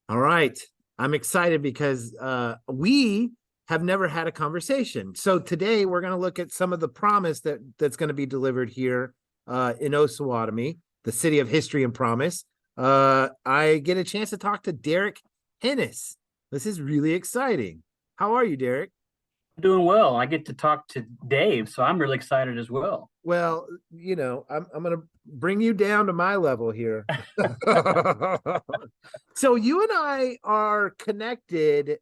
All right. I'm excited because we have never had a conversation. So today we're going to look at some of the promise that's going to be delivered here in Osawatomie, the city of history and promise. I get a chance to talk to Derek Henness. This is really exciting. How are you, Derek? Doing well. I get to talk to Dave, so I'm really excited as well. Well, I'm going to bring you down to my level here. So you and I are connected.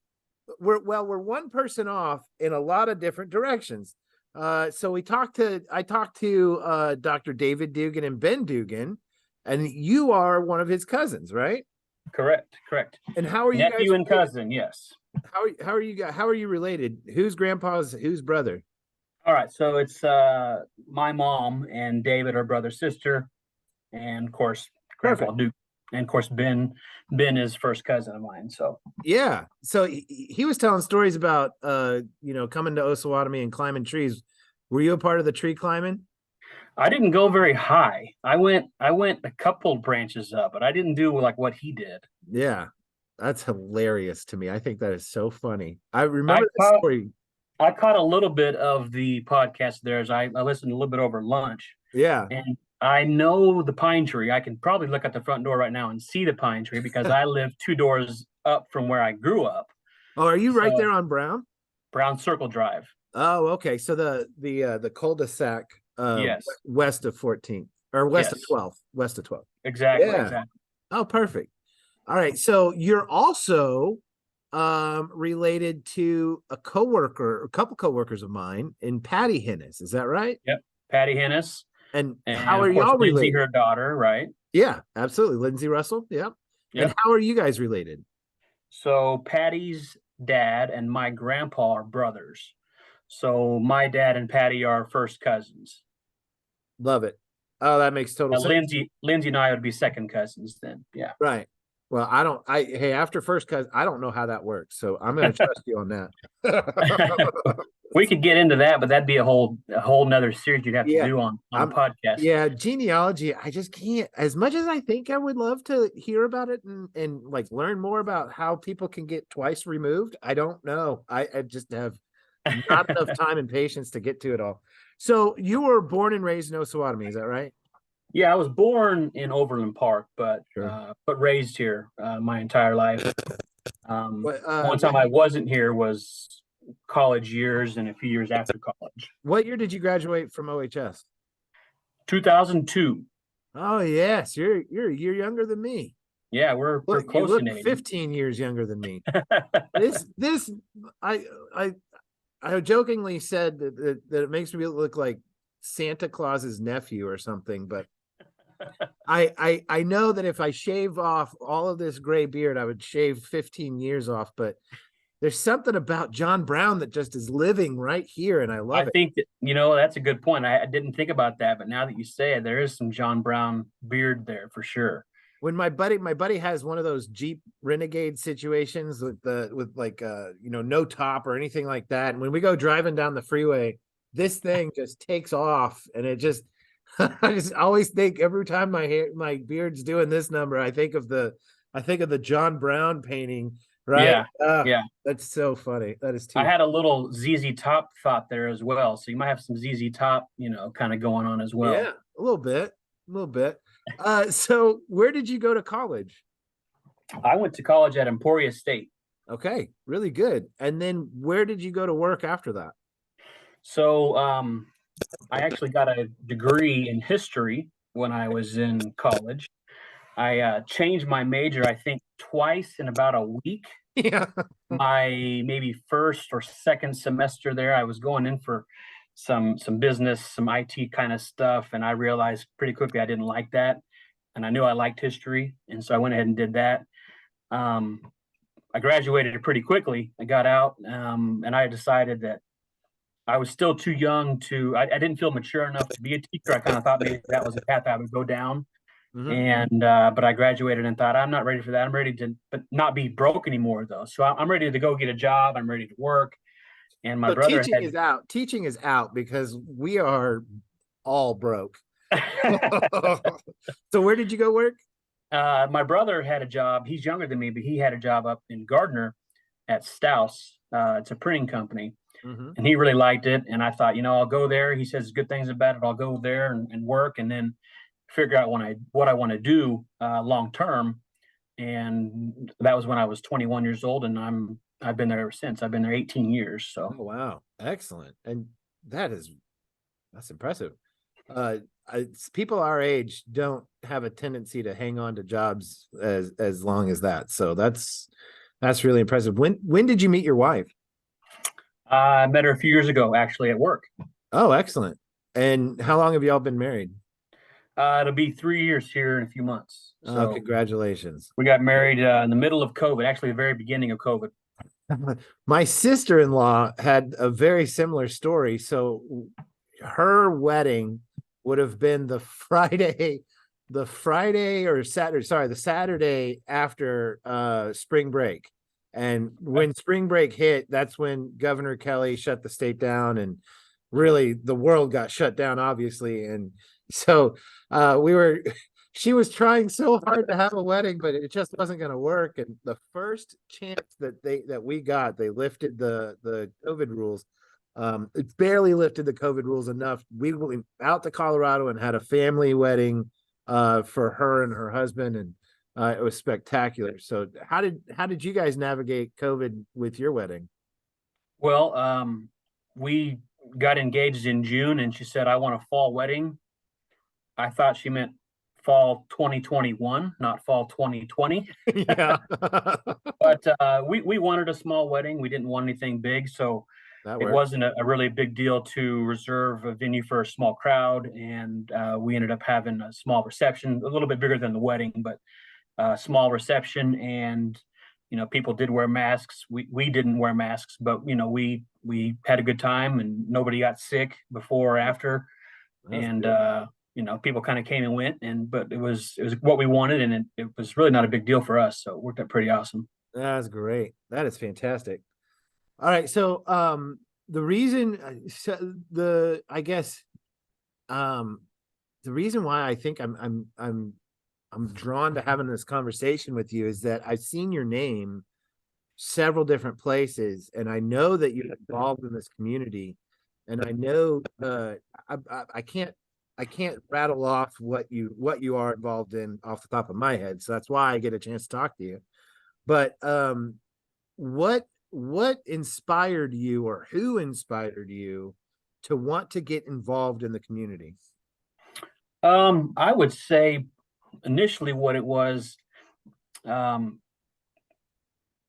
We're one person off in a lot of different directions. So I talked to Dr. David Dugan and Ben Dugan, and you are one of his cousins, right? Correct, correct. And how are you guys Nephew and related? cousin, yes. How are you related? Who's whose brother? All right, so it's my mom and David, our brother, sister, and of course Grandpa Perfect. Duke, and of course Ben is first cousin of mine. So Yeah. So he was telling stories about coming to Osawatomie and climbing trees. Were you a part of the tree climbing? I didn't go very high. I went a couple branches up, but I didn't do like what he did. Yeah. That's hilarious to me. I think that is so funny. I I remember the caught story. I caught a little bit of the podcast there as I listened a little bit over lunch. Yeah. And I know the pine tree. I can probably look at the front door right now and see the pine tree because I live two doors up from where I grew up. Oh, are you right So there on Brown? Brown Circle Drive. Oh, okay. So the cul-de-sac Yes. west of 14th or west of Yes. 12th, west of 12th. Exactly. Yeah. Exactly. Oh, perfect. All right. So you're also related to a couple coworkers of mine in Patty Henness. Is that right? Yep. Patty Henness. And how And are of course y'all Lindsay, related? her daughter, right? Yeah, absolutely. Lindsay Russell. Yeah. And Yep. how are you guys related? So Patty's dad and my grandpa are brothers. So my dad and Patty are first cousins. Love it. Oh, that makes total sense. Lindsay and I would be second cousins then. Yeah. Right. Well, hey, after first cousin, I don't know how that works. So I'm going to trust you on that. We could get into that, but that'd be a whole nother series you'd have to Yeah. do on a I'm, podcast. yeah. Genealogy. I just can't, as much as I think I would love to hear about it and like learn more about how people can get twice removed. I don't know. I just have not enough time and patience to get to it all. So you were born and raised in Osawatomie, is that right? Yeah, I was born in Overland Park, but Sure. raised here my entire life. One What time I wasn't here was college years and a few years after college. what year did you graduate from OHS? 2002. Oh yes, you're a year younger than me. Yeah, we're Look, you close look in age. 15 years younger than me. This I I I jokingly said that it makes me look like Santa Claus's nephew or something, but I know that if I shave off all of this gray beard, I would shave 15 years off, but there's something about John Brown that just is living right here, and I I love it. think that, that's a good point. I didn't think about that, but now that you say it, there is some John Brown beard there for sure. When my buddy has one of those Jeep Renegade situations with like no top or anything like that, and when we go driving down the freeway, this thing just takes off, and it just I just always think every time my beard's doing this number, I think of the John Brown painting, right? Yeah, yeah. That's so funny. That is I too. had a little ZZ Top thought there as well. So you might have some ZZ Top, kind of going on as Yeah, well. a little bit, a little bit. So where did you go to college? I went to college at Emporia State. Okay, really good. And then where did you go to work after that? So I actually got a degree in history when I was in college. I changed my major, I think, twice in about a week. Yeah. My maybe first or second semester there, I was going in for some business, some IT kind of stuff, and I realized pretty quickly I didn't like that, and I knew I liked history, and so I went ahead and did that. Um, I graduated pretty quickly. I got out, and I decided that I was still too young to. I didn't feel mature enough to be a teacher. I kind of thought maybe that was a path I would go down. Mhm. And but I graduated and thought I'm not ready for that. I'm ready to but not be broke anymore though. So I'm ready to go get a job. I'm ready to work. And my So brother teaching had is out. Teaching is out because we are all broke. So where did you go work? My brother had a job. He's younger than me, but he had a job up in Gardner at Stouse. It's a printing company, Hmm. and he really liked it. And I thought, I'll go there. He says good things about it. I'll go there and work, and then figure out what I want to do long term. And that was when I was 21 years old, and I've been there ever since. I've been there 18 years. So Oh, wow. Excellent. And that's impressive. People our age don't have a tendency to hang on to jobs as long as that. So that's really impressive. When did you meet your wife? I met her a few years ago, actually, at work. Oh, excellent. And how long have y'all been married? It'll be 3 years here in a few months. Oh, So congratulations. we got married in the middle of COVID, actually, the very beginning of COVID. My sister-in-law had a very similar story. So her wedding would have been the Friday or Saturday, sorry, the Saturday after spring break. And when spring break hit, that's when Governor Kelly shut the state down, and really the world got shut down, obviously. And so we were she was trying so hard to have a wedding, but it just wasn't going to work. And the first chance that we got, they lifted the COVID rules. It barely lifted the COVID rules enough. We went out to Colorado and had a family wedding for her and her husband, and it was spectacular. So how did you guys navigate COVID with your wedding? Well, we got engaged in June, and she said, I want a fall wedding. I thought she meant fall 2021, not fall 2020. Yeah. But we wanted a small wedding. We didn't want anything big. So That it works. wasn't a really big deal to reserve a venue for a small crowd. And we ended up having a small reception, a little bit bigger than the wedding, but a small reception. And, people did wear masks. We didn't wear masks, but, we had a good time and nobody got sick before or after. That's And, good. people kind of came and went, but it was what we wanted, and it was really not a big deal for us. So it worked out pretty awesome. That's great. That is fantastic. All right. So the reason I guess the reason why I think I'm drawn to having this conversation with you is that I've seen your name several different places, and I know that you're involved in this community, and I know I can't rattle off what you are involved in off the top of my head, so that's why I get a chance to talk to you. But what inspired you, or who inspired you to want to get involved in the community? I would say initially what it was, um,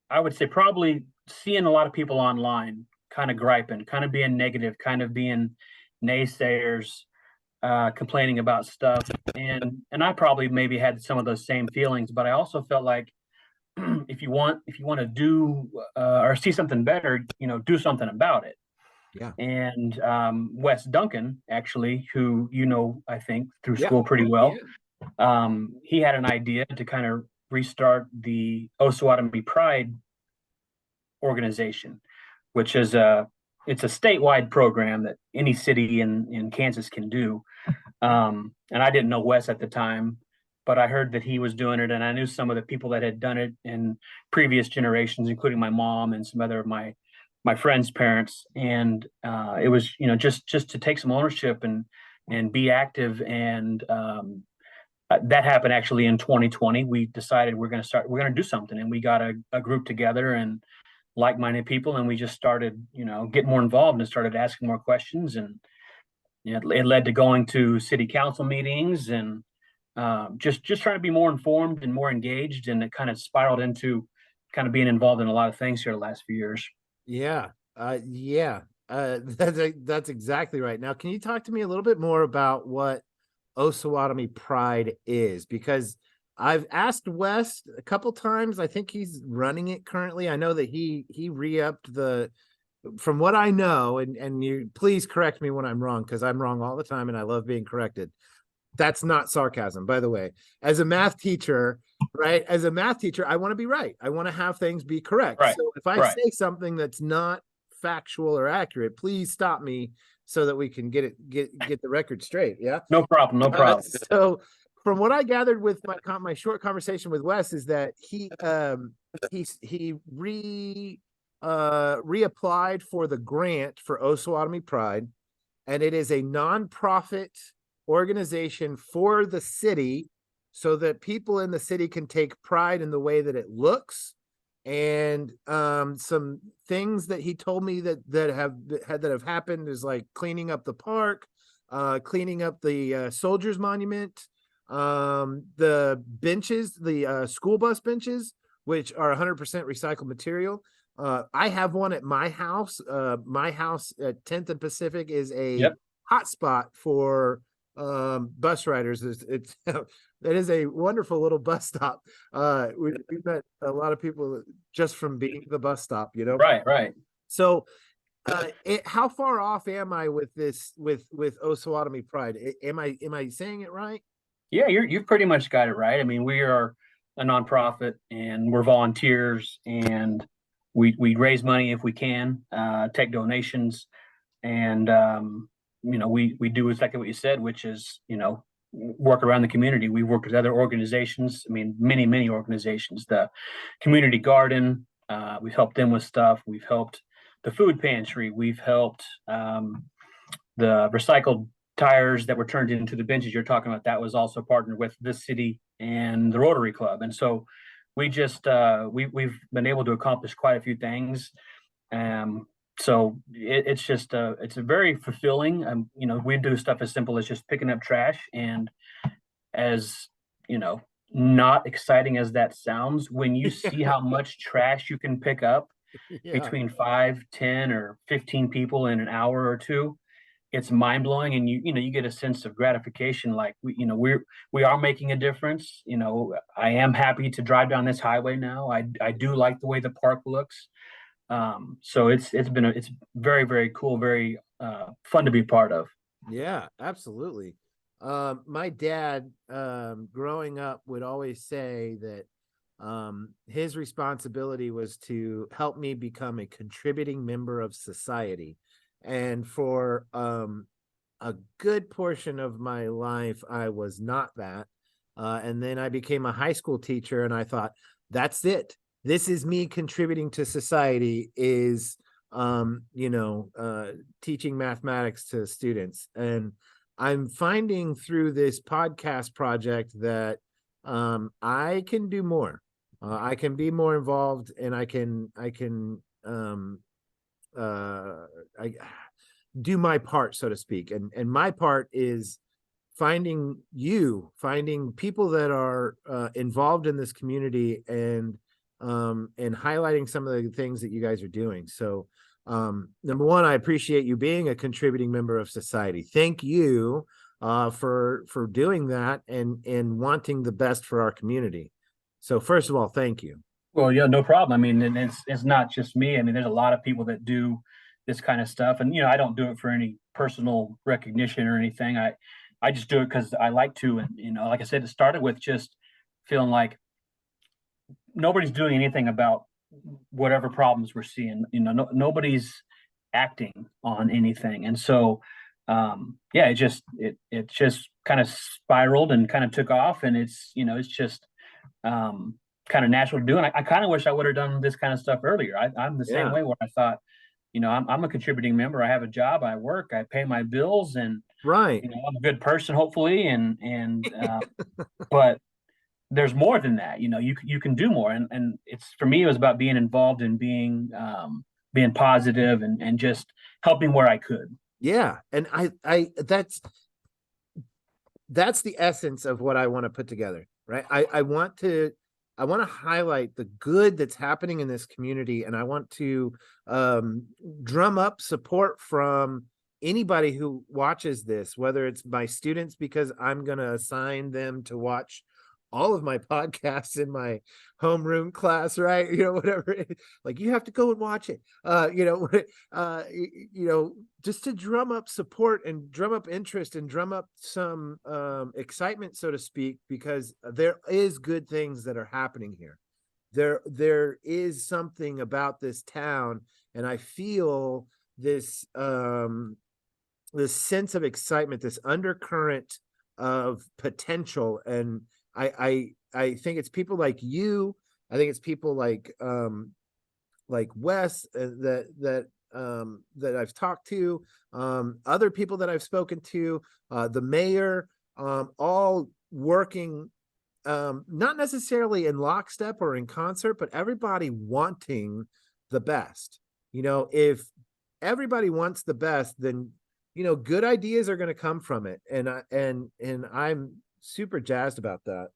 I would say probably seeing a lot of people online kind of griping, kind of being negative, kind of being naysayers, complaining about stuff. And I probably maybe had some of those same feelings, but I also felt like if you want to do or see something better, do something about it. Yeah. And Wes Duncan, actually, who I think through Yeah. school pretty well, Yeah. he had an idea to kind of restart the Osawatomie Pride organization, which is it's a statewide program that any city in Kansas can do. And I didn't know Wes at the time, but I heard that he was doing it, and I knew some of the people that had done it in previous generations, including my mom and some other of my friends' parents. And it was, just to take some ownership and be active. And that happened actually in 2020. We decided we're going to do something, and we got a group together and like-minded people, and we just started, getting more involved and started asking more questions. And it led to going to city council meetings and just trying to be more informed and more engaged. And it kind of spiraled into kind of being involved in a lot of things here the last few years. Yeah. Yeah. That's exactly right. Now, can you talk to me a little bit more about what Osawatomie Pride is? Because I've asked Wes a couple times. I think he's running it currently. I know that he re-upped from what I know, and you please correct me when I'm wrong, because I'm wrong all the time and I love being corrected. That's not sarcasm, by the way. As a math teacher, right? As a math teacher, I want to be right. I want to have things be correct. Right. So if I Right. say something that's not factual or accurate, please stop me so that we can get the record straight. Yeah. No problem. No problem. So from what I gathered with my short conversation with Wes is that he reapplied for the grant for Osawatomie Pride, and it is a nonprofit organization for the city so that people in the city can take pride in the way that it looks. And some things that he told me that have happened is like cleaning up the park, cleaning up the soldiers monument, the benches, the school bus benches, which are 100% recycled material. I have one at my house. My house at 10th and Pacific is a hotspot for bus riders. It's it is a wonderful little bus stop. We've met a lot of people just from being the bus stop, you know. Right. So how far off am I with this with Osawatomie Pride? Am I saying it right? Yeah, you've pretty much got it right. I mean, we are a nonprofit and we're volunteers, and we raise money if we can, take donations, and we do exactly what you said, which is work around the community. We work with other organizations. I mean, many organizations. The community garden, we've helped them with stuff. We've helped the food pantry. We've helped the recycled tires that were turned into the benches you're talking about. That was also partnered with this city and the Rotary Club. And so we just we've been able to accomplish quite a few things. So it's a very fulfilling. We do stuff as simple as just picking up trash, and as not exciting as that sounds, when you see how much trash you can pick up between 5, 10, or 15 people in an hour or two, it's mind blowing, and you get a sense of gratification. Like we are making a difference. I am happy to drive down this highway now. I do like the way the park looks. So it's very, very cool, very fun to be part of. Yeah, absolutely. My dad, growing up, would always say that his responsibility was to help me become a contributing member of society. And for a good portion of my life, I was not that. And then I became a high school teacher, and I thought, that's it. This is me contributing to society, is teaching mathematics to students. And I'm finding through this podcast project that I can do more. I can be more involved, and I do my part, so to speak. And my part is finding people that are involved in this community, and highlighting some of the things that you guys are doing. So number one, I appreciate you being a contributing member of society. Thank you for doing that and wanting the best for our community. So first of all, thank you. Well, yeah, no problem. I mean, and it's not just me. I mean, there's a lot of people that do this kind of stuff, and I don't do it for any personal recognition or anything. I just do it because I like to, and like I said, it started with just feeling like nobody's doing anything about whatever problems we're seeing. Nobody's acting on anything, and so it just kind of spiraled and kind of took off, and it's just kind of natural to do. And I kind of wish I would have done this kind of stuff earlier. I'm the same way, where I thought, I'm a contributing member. I have a job, I work, I pay my bills, and right. I'm a good person, hopefully, and but there's more than that. You can do more, and it's, for me, it was about being involved and being positive, and just helping where I could. Yeah, and I that's the essence of what I want to put together, right? I want to highlight the good that's happening in this community, and I want to drum up support from anybody who watches this, whether it's my students, because I'm going to assign them to watch all of my podcasts in my homeroom class, right? Whatever, like, you have to go and watch it, just to drum up support and drum up interest and drum up some excitement, so to speak, because there is good things that are happening here. There is something about this town, and I feel this this sense of excitement, this undercurrent of potential. And I think it's people like you. I think it's people like Wes, that I've talked to, other people that I've spoken to, the mayor, all working, not necessarily in lockstep or in concert, but everybody wanting the best. If everybody wants the best, then good ideas are going to come from it, and I'm super jazzed about that.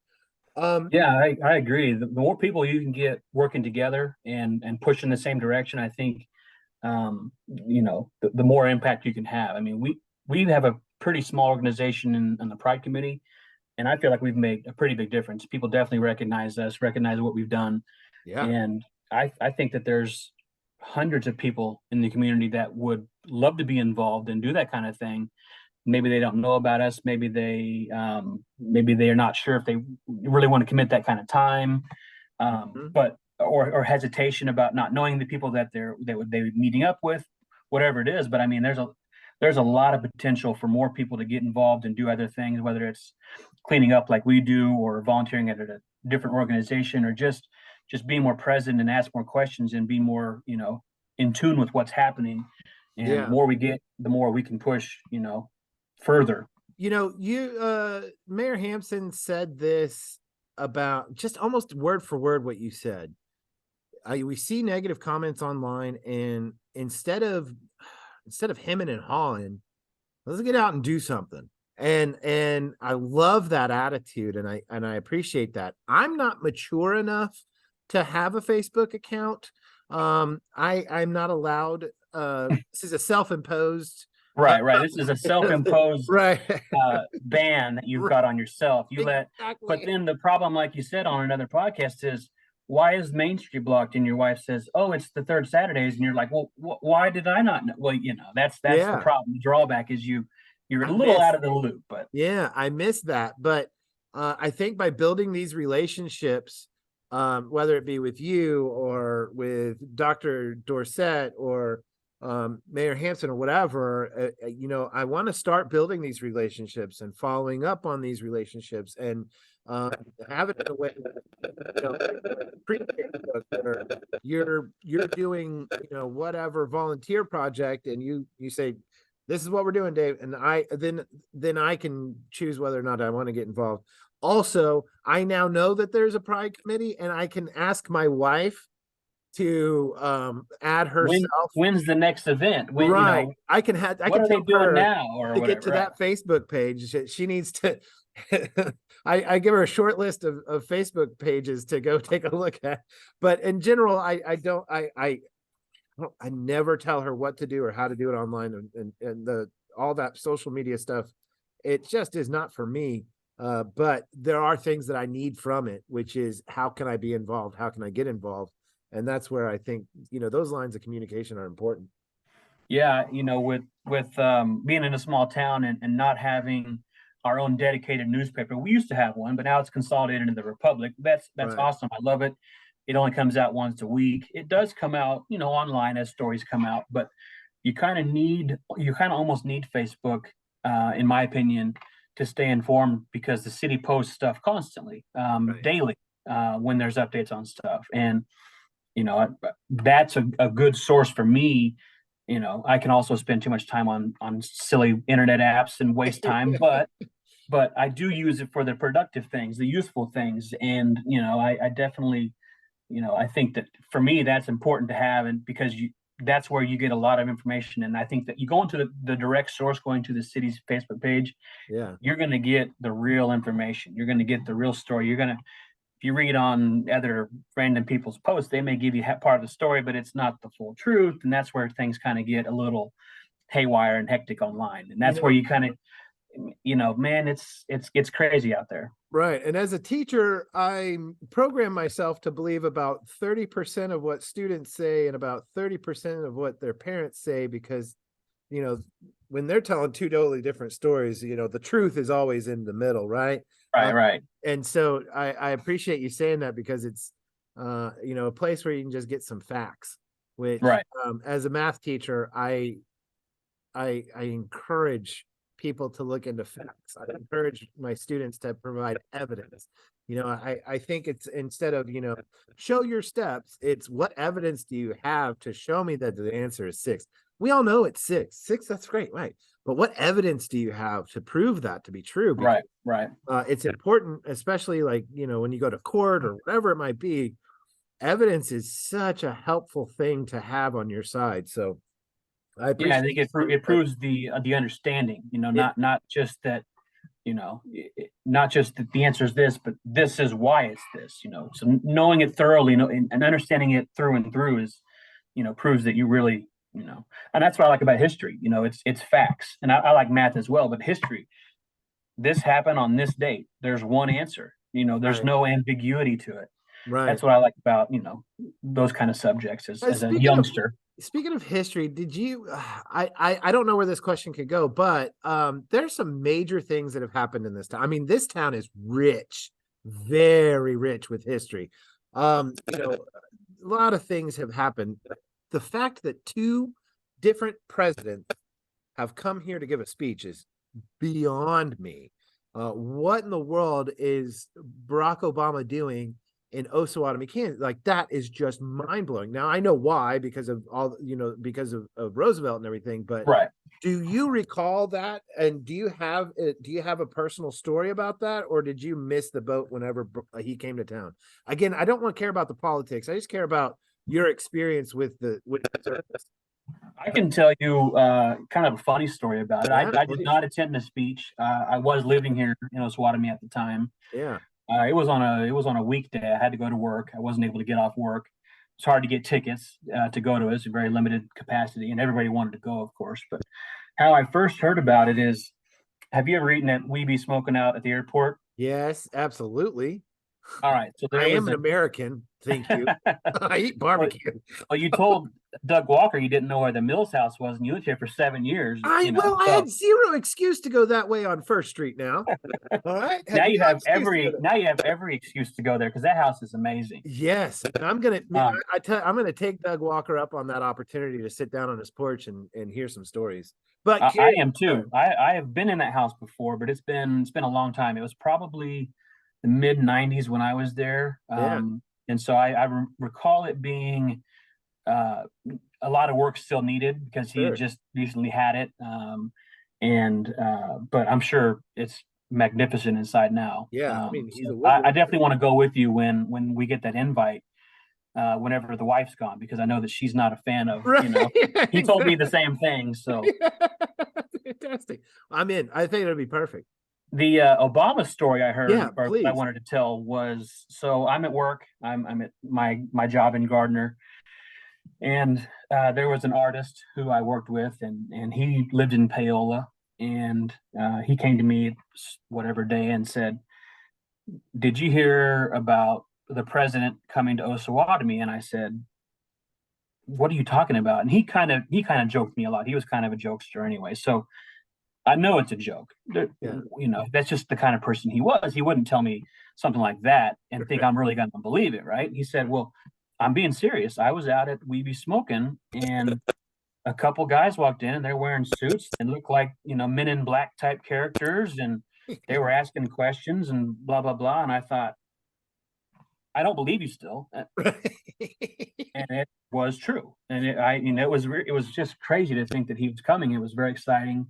Yeah, I agree. The more people you can get working together and push in the same direction, I think the more impact you can have. I mean, we have a pretty small organization in the Pride Committee, and I feel like we've made a pretty big difference. People definitely recognize us, recognize what we've done, Yeah. and I think that there's hundreds of people in the community that would love to be involved and do that kind of thing. Maybe they don't know about us. Maybe they are not sure if they really want to commit that kind of time, but or hesitation about not knowing the people that they would be meeting up with, whatever it is. But I mean, there's a lot of potential for more people to get involved and do other things, whether it's cleaning up like we do, or volunteering at a different organization, or just being more present and ask more questions and be more in tune with what's happening. And Yeah. the more we get, the more we can push further. Mayor Hampson said this about just almost word for word what you said. We see negative comments online, and instead of hemming and hawing, let's get out and do something. And I love that attitude, and I appreciate that. I'm not mature enough to have a Facebook account. I'm not allowed. This is a self-imposed. Right. This is a self-imposed right ban that you've got on yourself. Exactly. But then the problem, like you said on another podcast, is why is Main Street blocked? And your wife says, "Oh, it's the third Saturdays," and you're like, "Well, why did I not know?" Well, that's the problem. The drawback is you're a little out of the loop. But yeah, I miss that. But I think by building these relationships, whether it be with you or with Dr. Dorsett or Mayor Hampson or whatever, I want to start building these relationships and following up on these relationships, and have it in a way that you're doing whatever volunteer project, and you say, this is what we're doing, Dave, and then I can choose whether or not I want to get involved. Also, I now know that there's a Pride committee, and I can ask my wife to add herself. When's the next event? Right. I can have. What are they doing now, or to whatever, get to that Facebook page? She needs to. I give her a short list of Facebook pages to go take a look at. But in general, I never tell her what to do or how to do it online, and all that social media stuff. It just is not for me. But there are things that I need from it, which is, how can I be involved? How can I get involved? And that's where I think, those lines of communication are important. Yeah, with being in a small town and not having our own dedicated newspaper. We used to have one, but now it's consolidated into the Republic. That's right. Awesome. I love it. It only comes out once a week. It does come out, online as stories come out, but you kind of almost need Facebook, in my opinion, to stay informed, because the city posts stuff constantly, right, daily, when there's updates on stuff. And that's a good source for me. I can also spend too much time on silly internet apps and waste time, but I do use it for the productive things, the useful things. And I definitely, I think that for me that's important to have, and because that's where you get a lot of information. And I think that you go into the direct source, going to the city's Facebook page, you're going to get the real information. You're going to get the real story. If you read on other random people's posts, they may give you part of the story, but it's not the full truth. And that's where things kind of get a little haywire and hectic online. And that's where you kind of, man, it's crazy out there. Right. And as a teacher, I program myself to believe about 30% of what students say and about 30% of what their parents say, because, when they're telling two totally different stories, the truth is always in the middle. Right. Right. And so I appreciate you saying that, because it's, a place where you can just get some facts, which, right, as a math teacher, I encourage people to look into facts. I encourage my students to provide evidence. I think it's, instead of, show your steps, it's what evidence do you have to show me that the answer is 6? We all know it's 6. 6, that's great, right? But what evidence do you have to prove that to be true? Because, Right. it's important, especially like, when you go to court or whatever it might be. Evidence is such a helpful thing to have on your side. So I Yeah, appreciate I think it proves the understanding, not just that, not just that the answer is this, but this is why it's this, So knowing it thoroughly, and understanding it through and through is, proves that you really, and that's what I like about history. It's facts, and I like math as well, but history, this happened on this date. There's one answer. There's Right. no ambiguity to it. Right. That's what I like about, those kind of subjects as a youngster. Speaking of history, did you, I don't know where this question could go, but there's some major things that have happened in this town. I mean, this town is rich, very rich with history. A lot of things have happened. The fact that 2 different presidents have come here to give a speech is beyond me. What in the world is Barack Obama doing in Osawatomie, Kansas? Like, that is just mind blowing. Now I know why, because of all, because of Roosevelt and everything, but Right. do you recall that? And do you have a personal story about that? Or did you miss the boat whenever he came to town? Again, I don't want to care about the politics. I just care about your experience with the service. I can tell you kind of a funny story about it. Yeah, I did not attend the speech. I was living here in Osawatomie at the time. Yeah. It was on a weekday. I had to go to work. I wasn't able to get off work. It's hard to get tickets to go to it. It's a very limited capacity, and everybody wanted to go, of course. But how I first heard about it is, have you ever eaten at We Be Smoking Out at the airport? Yes, absolutely. All right. So I am an American. Thank you. I eat barbecue. Well, you told Doug Walker you didn't know where the Mills House was, and you lived here for 7 years. I had zero excuse to go that way on First Street now. All right. Now you have every excuse to go there, because that house is amazing. Yes. And I'm gonna take Doug Walker up on that opportunity to sit down on his porch and hear some stories. But I am too. I have been in that house before, but it's been a long time. It was probably the mid 90s when I was there. And so I recall it being a lot of work still needed, because he had just recently had it. But I'm sure it's magnificent inside now. Yeah, I mean, I definitely want to go with you when we get that invite, whenever the wife's gone, because I know that she's not a fan of, he told me the same thing. So fantastic. I'm in. I think it'll be perfect. The Obama story I heard, or please. I wanted to tell, was, so I'm at work. I'm at my job in Gardner, and there was an artist who I worked with, and he lived in Paola, and he came to me whatever day and said, "Did you hear about the president coming to Osawatomie?" And I said, "What are you talking about?" And he kind of joked me a lot. He was kind of a jokester anyway, so I know it's a joke. That's just the kind of person he was. He wouldn't tell me something like that and think I'm really going to believe it, right? He said, "Well, I'm being serious. I was out at We Be Smoking, and a couple guys walked in, and they're wearing suits and looked like, Men in Black type characters, and they were asking questions and blah, blah, blah." And I thought, I don't believe you still. And it was true. And it was just crazy to think that he was coming. It was very exciting.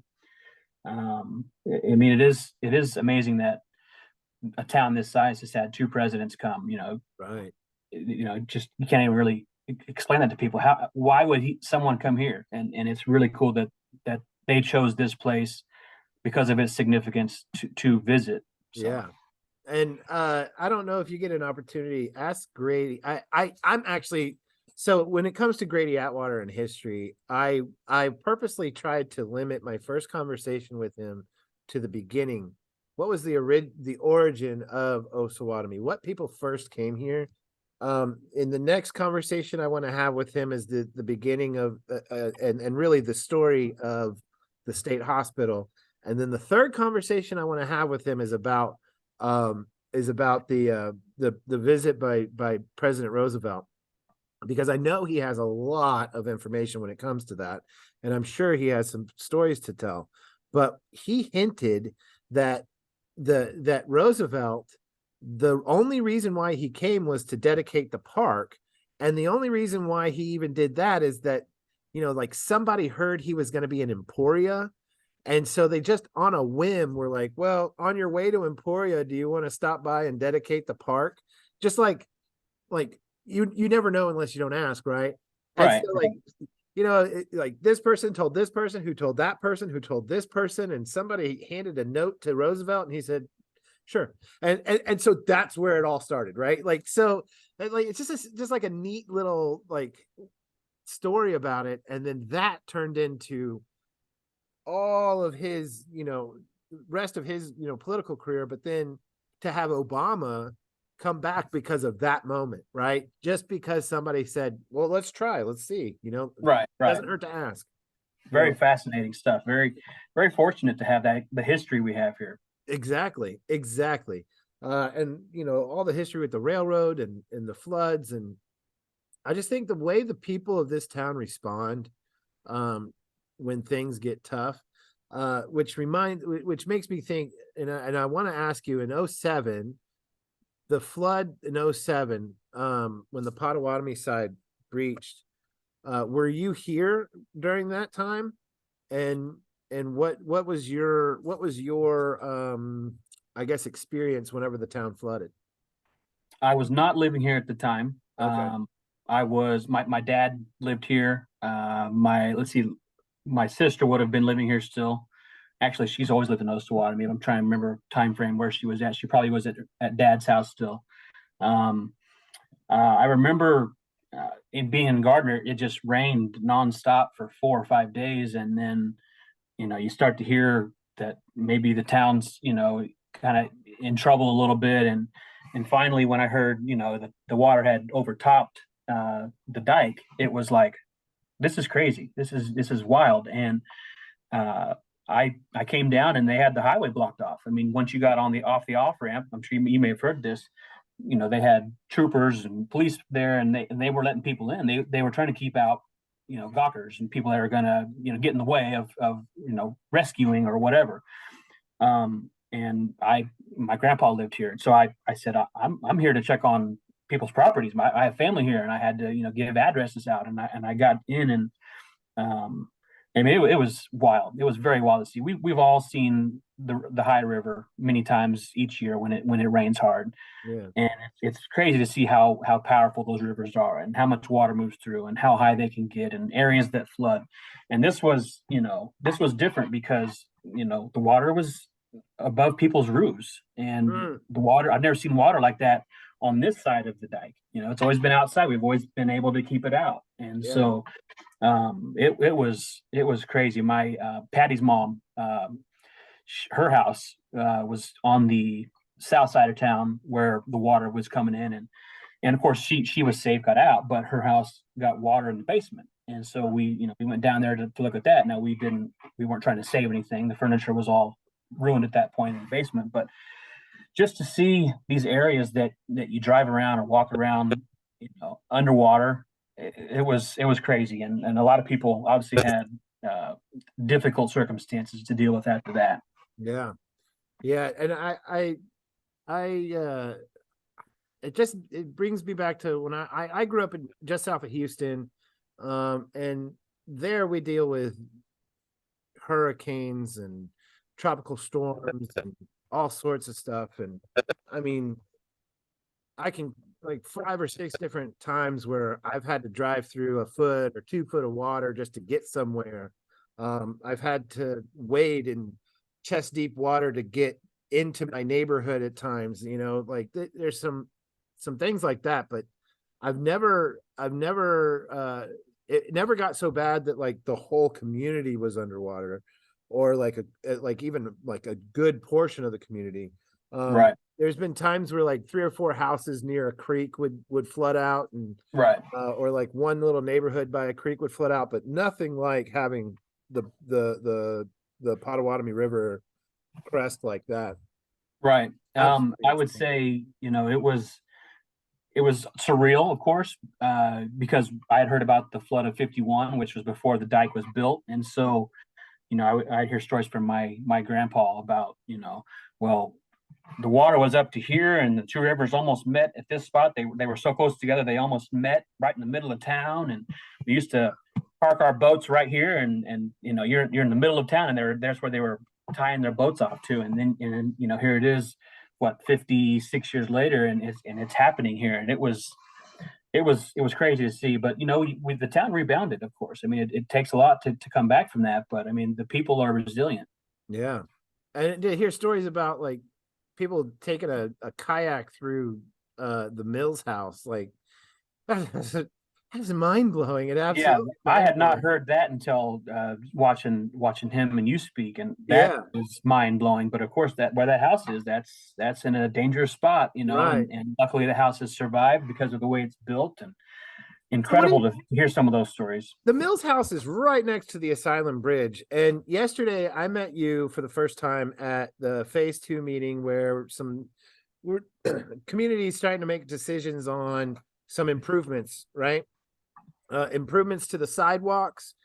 I mean, it is amazing that a town this size has had 2 presidents come. Right. Just, you can't even really explain that to people. Why would someone come here? And it's really cool that they chose this place because of its significance to visit. So. Yeah. And I don't know if you get an opportunity, ask Grady. I'm actually, so when it comes to Grady Atwater and history, I purposely tried to limit my first conversation with him to the beginning. What was the origin of Osawatomie? What people first came here? In the next conversation I want to have with him is the beginning of and really the story of the state hospital. And then the third conversation I want to have with him is about the visit by President Roosevelt, because I know he has a lot of information when it comes to that, and I'm sure he has some stories to tell. but he hinted that that Roosevelt, the only reason why he came was to dedicate the park. And the only reason why he even did that is that, like somebody heard he was going to be in Emporia. And so they just on a whim were like, well, on your way to Emporia, do you want to stop by and dedicate the park? Just like you never know unless you don't ask, right? And Right. so like, like this person told this person who told that person who told this person, and somebody handed a note to Roosevelt and he said, sure. And so that's where it all started, right? Like, so like it's just like a neat little like story about it. And then that turned into all of his, rest of his, political career. But then to have Obama come back because of that moment, right? Just because somebody said, well, let's try, let's see, Right. Right. doesn't hurt to ask. Very fascinating stuff. Very, very fortunate to have the history we have here. Exactly. And all the history with the railroad and the floods. And I just think the way the people of this town respond when things get tough, which makes me think, and I want to ask you, in 07, the flood in 07, when the Potawatomi side breached, were you here during that time? And what was your I guess experience whenever the town flooded? I was not living here at the time. Okay. I was my dad lived here. Let's see, my sister would have been living here still. Actually, she's always lived in Osawatomie. I'm trying to remember time frame where she was at. She probably was at dad's house still. Um, I remember in being in Gardner, it just rained nonstop for 4 or 5 days, and then you start to hear that maybe the town's kind of in trouble a little bit, and finally when I heard that the water had overtopped the dike, it was like, this is crazy, this is wild. And I came down and they had the highway blocked off. I mean, once you got on the off ramp, I'm sure you may have heard this. They had troopers and police there, and they were letting people in. They were trying to keep out gawkers and people that are gonna get in the way of rescuing or whatever. And my grandpa lived here, and so I said, I'm here to check on people's properties. I have family here, and I had to give addresses out, and I got in, and I mean, it was wild. It was very wild to see. We've all seen the high river many times each year when it rains hard, Yeah. and it's crazy to see how powerful those rivers are and how much water moves through and how high they can get and areas that flood. And this was different because the water was above people's roofs, and the water, I've never seen water like that on this side of the dike. It's always been outside. We've always been able to keep it out, and Yeah. so it was crazy. My Patty's mom, her house was on the south side of town where the water was coming in, and of course she was safe, got out, but her house got water in the basement. And so we went down there to look at that. Now we weren't trying to save anything. The furniture was all ruined at that point in the basement, but just to see these areas that you drive around or walk around underwater, it was crazy. And a lot of people obviously had difficult circumstances to deal with after that. Yeah. Yeah. And I it brings me back to when I grew up in just south of Houston. And there we deal with hurricanes and tropical storms and all sorts of stuff. And I mean, I can like 5 or 6 different times where I've had to drive through a foot or 2 foot of water just to get somewhere. I've had to wade in chest deep water to get into my neighborhood at times, like there's some things like that, but I've never it never got so bad that like the whole community was underwater, or like even like a good portion of the community. Right. There's been times where like 3 or 4 houses near a creek would flood out, and Right. or like one little neighborhood by a creek would flood out, but nothing like having the Potawatomi River crest like that. Right. Absolutely I would insane. say, it was surreal, of course, because I had heard about the flood of '51, which was before the dike was built. And so I'd hear stories from my grandpa about, well, the water was up to here and the two rivers almost met at this spot. They were so close together they almost met right in the middle of town. And we used to park our boats right here, and you're in the middle of town, and there's where they were tying their boats off to. And then here it is, what, 56 years later, and it's happening here. And it was crazy to see. But the town rebounded, of course. I mean, it takes a lot to come back from that, but I mean, the people are resilient. Yeah. And to hear stories about like people taking a kayak through the Mills house, like that's mind blowing. It Yeah, absolutely I had not mind-blowing. heard that until watching him and you speak, and that Yeah, was mind blowing. But of course, that where that house is, that's in a dangerous spot, right. and luckily the house has survived because of the way it's built, and So what do incredible you, to hear some of those stories. the Mills house is right next to the Asylum Bridge. And yesterday I met you for the first time at the phase 2 meeting where we're communities starting to make decisions on some improvements, right? Improvements to the sidewalks,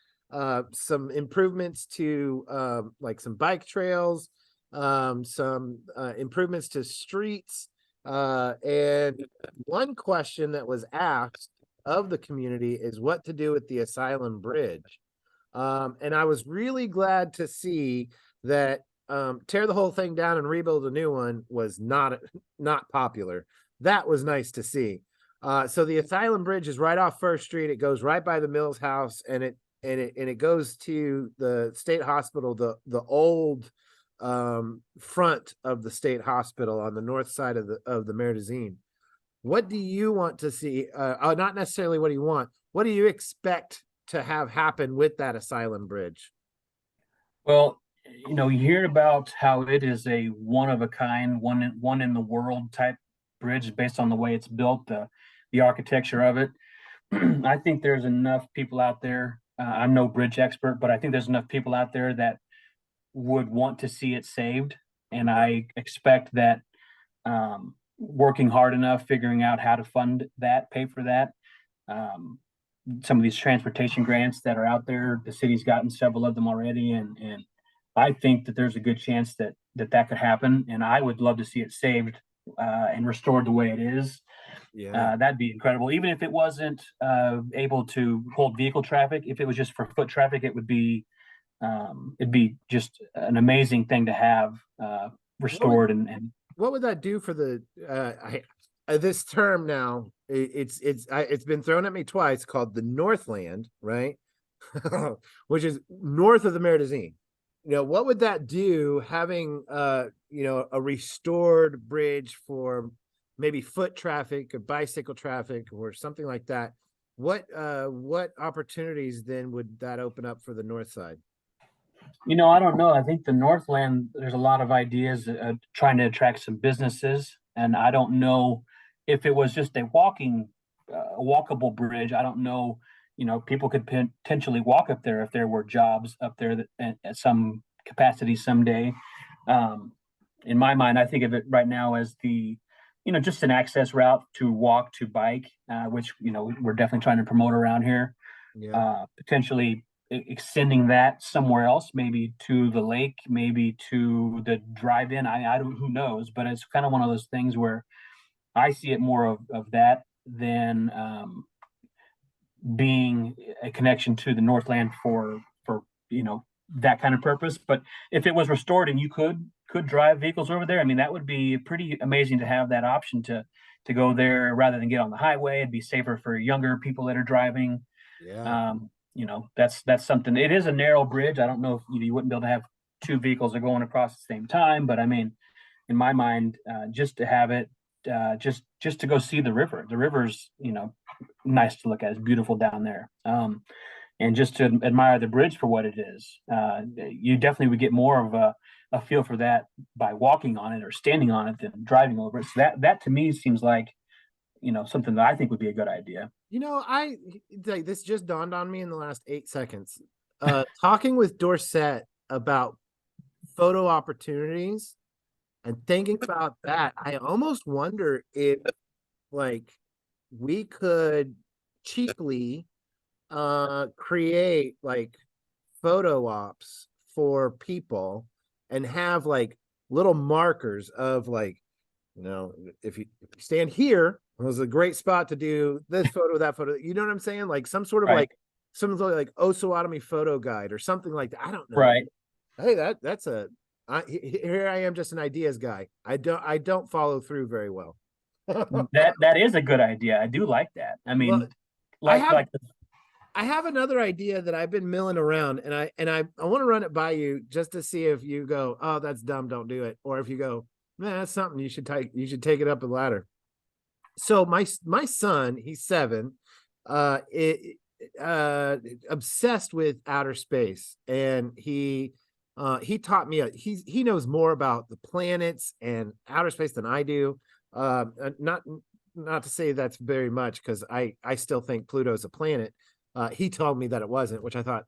some improvements to like some bike trails, some improvements to streets. And one question that was asked of the community is what to do with the Asylum Bridge. And I was really glad to see that tear the whole thing down and rebuild a new one was not popular. That was nice to see. So the Asylum Bridge is right off First Street. It goes right by the Mills house, and it goes to the state hospital, the old front of the state hospital on the north side of the Merdazine. What do you want to see? Not necessarily what do you want. What do you expect to have happen with that Asylum Bridge? Well, you hear about how it is a one of a kind, one in the world type bridge based on the way it's built, the architecture of it. I think there's enough people out there. I'm no bridge expert, but I think there's enough people out there that would want to see it saved. And I expect that working hard enough, figuring out how to fund that, pay for that. Um, some of these transportation grants that are out there, the city's gotten several of them already, and I think that there's a good chance that could happen. And I would love to see it saved and restored the way it is. Yeah. That'd be incredible. Even if it wasn't able to hold vehicle traffic, if it was just for foot traffic, it'd be just an amazing thing to have What would restored and what would that do for the this term now? It's been thrown at me twice called the Northland, right? Which is north of the Merdazine. What would that do having a restored bridge for maybe foot traffic or bicycle traffic or something like that? What opportunities then would that open up for the north side? I don't know. I think the Northland, there's a lot of ideas trying to attract some businesses, and I don't know if it was just a walkable bridge. I don't know. People could potentially walk up there if there were jobs up there at some capacity someday. Um, in my mind, I think of it right now as just an access route to walk to bike, which we're definitely trying to promote around here. Yeah. Potentially extending that somewhere else, maybe to the lake, maybe to the drive-in. I don't, who knows, but it's kind of one of those things where I see it more of that than being a connection to the Northland for that kind of purpose. But if it was restored and you could drive vehicles over there, I mean, that would be pretty amazing to have that option to go there rather than get on the highway. It'd be safer for younger people that are driving. Yeah. That's something. It is a narrow bridge. I don't know if you wouldn't be able to have two vehicles that are going across at the same time, but I mean, in my mind, just to have it, just to go see the river. The river's nice to look at. It's beautiful down there. And just to admire the bridge for what it is. You definitely would get more of a feel for that by walking on it or standing on it than driving over it. So that to me seems like something that I think would be a good idea. I like this just dawned on me in the last 8 seconds. Talking with Dorset about photo opportunities and thinking about that, I almost wonder if like we could cheaply create like photo ops for people and have like little markers of like, you know, if you stand here, it was a great spot to do this photo, that photo. You know what I'm saying? Like some sort of Right. like some sort of like Osawatomie photo guide or something like that. I don't know. Right. Hey, that's a here I am, just an ideas guy. I don't follow through very well. That is a good idea. I do like that. I Well, mean, I like have like I have another idea that I've been milling around, and I want to run it by you just to see if you go, oh, that's dumb, don't do it, or if you go, man, that's something you should take it up the ladder. So my son, he's 7, it, obsessed with outer space, and he taught me he knows more about the planets and outer space than I do. Not to say that's very much, because I still think Pluto's a planet. He told me that it wasn't, which I thought,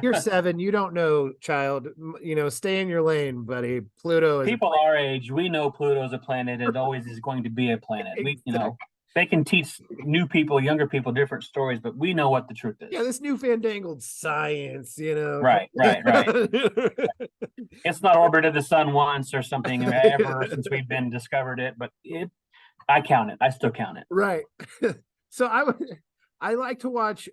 you're 7, you don't know, child. You know, stay in your lane, buddy. Pluto is people our age, we know Pluto's a planet and always is going to be a planet. We, exactly. they can teach new people, younger people, different stories, but we know what the truth is. Yeah, this new fandangled science, you know. Right. It's not orbited the sun once or something ever since we've been discovered it, but I count it. I still count it. Right. So I like to watch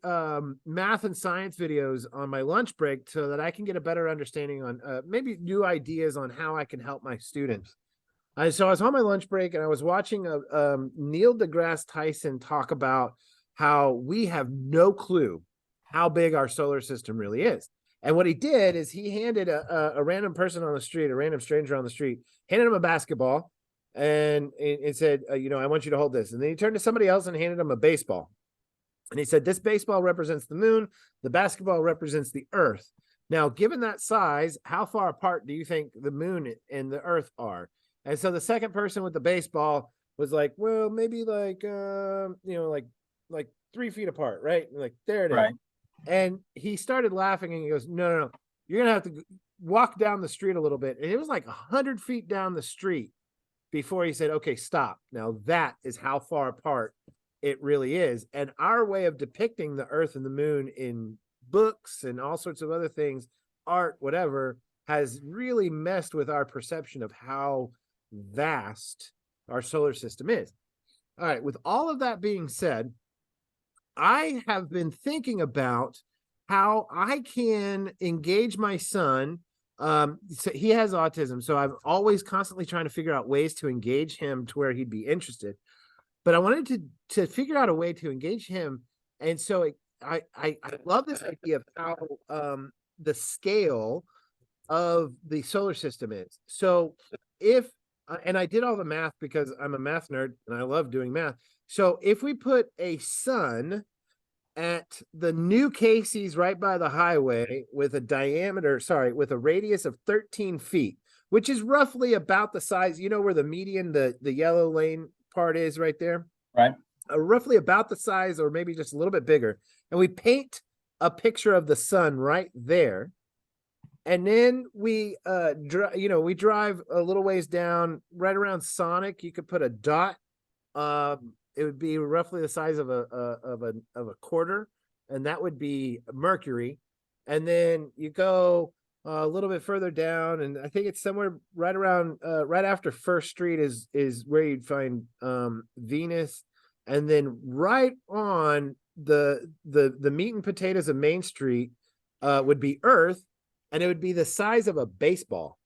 math and science videos on my lunch break so that I can get a better understanding on maybe new ideas on how I can help my students. So I was on my lunch break and I was watching Neil deGrasse Tyson talk about how we have no clue how big our solar system really is. And what he did is he handed a random person on the street, a random stranger on the street, handed him a basketball, and it said, you know, I want you to hold this. And then he turned to somebody else and handed him a baseball. And he said, this baseball represents the moon, the basketball represents the earth. Now, given that size, how far apart do you think the moon and the earth are? And so the second person with the baseball was like, well, maybe like, you know, like 3 feet apart, right? And like, there it is. Right. And he started laughing and he goes, no, you're going to have to walk down the street a little bit. And it was like 100 feet down the street before he said, okay, stop. Now that is how far apart it really is. And our way of depicting the earth and the moon in books and all sorts of other things, art, whatever, has really messed with our perception of how vast our solar system is. All right, with all of that being said, I have been thinking about how I can engage my son. So he has autism, so I'm always constantly trying to figure out ways to engage him to where he'd be interested. But I wanted to figure out a way to engage him, and so I love this idea of how the scale of the solar system is. So if and I did all the math because I'm a math nerd and I love doing math. So if we put a sun at the new Casey's right by the highway with a radius of 13 feet, which is roughly about the size, you know, where the median, the yellow lane part is right there. Right. Roughly about the size or maybe just a little bit bigger. And we paint a picture of the sun right there. And then we we drive a little ways down right around Sonic. You could put a dot. It would be roughly the size of a quarter, and that would be Mercury. And then you go a little bit further down, and I think it's somewhere right around right after First Street is where you'd find Venus, and then right on the meat and potatoes of Main Street would be Earth, and it would be the size of a baseball,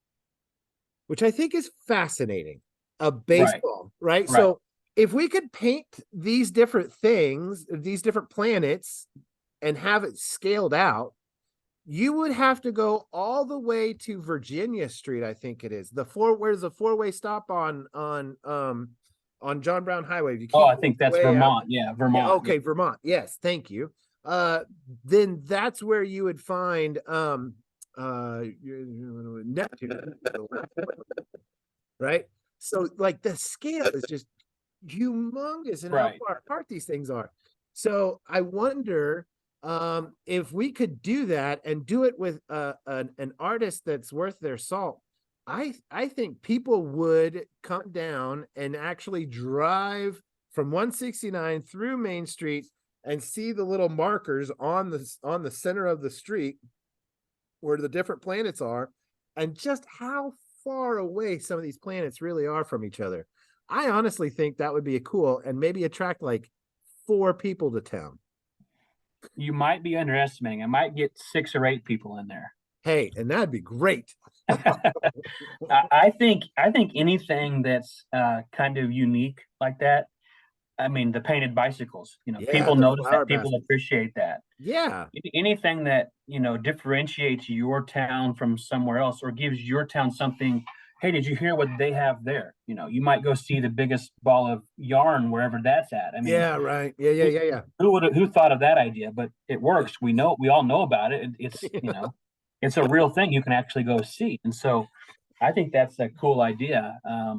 which I think is fascinating. A baseball, right? So if we could paint these different things, these different planets, and have it scaled out, you would have to go all the way to Virginia Street, I think it is. Where's the 4-way stop on John Brown Highway? If you I think that's Vermont. Yeah, Vermont. Yeah, okay, Vermont. Yes, thank you. Then that's where you would find Neptune, right? So like the scale is just humongous and how far apart these things are. So I wonder if we could do that and do it with an artist that's worth their salt. I think people would come down and actually drive from 169 through Main Street and see the little markers on the center of the street where the different planets are, and just how far away some of these planets really are from each other. I honestly think that would be a cool and maybe attract like 4 people to town. You might be underestimating. I might get 6 or 8 people in there. Hey, and that'd be great. I think anything that's kind of unique like that. I mean, the painted bicycles. Yeah, People the notice flower that. People basket. appreciate that. Yeah. Anything that differentiates your town from somewhere else, or gives your town something. Hey, did you hear what they have there? You might go see the biggest ball of yarn wherever that's at. I mean, Yeah, right. Yeah. who thought of that idea? But it works. We all know about it. It's it's a real thing you can actually go see. And so I think that's a cool idea. Uh,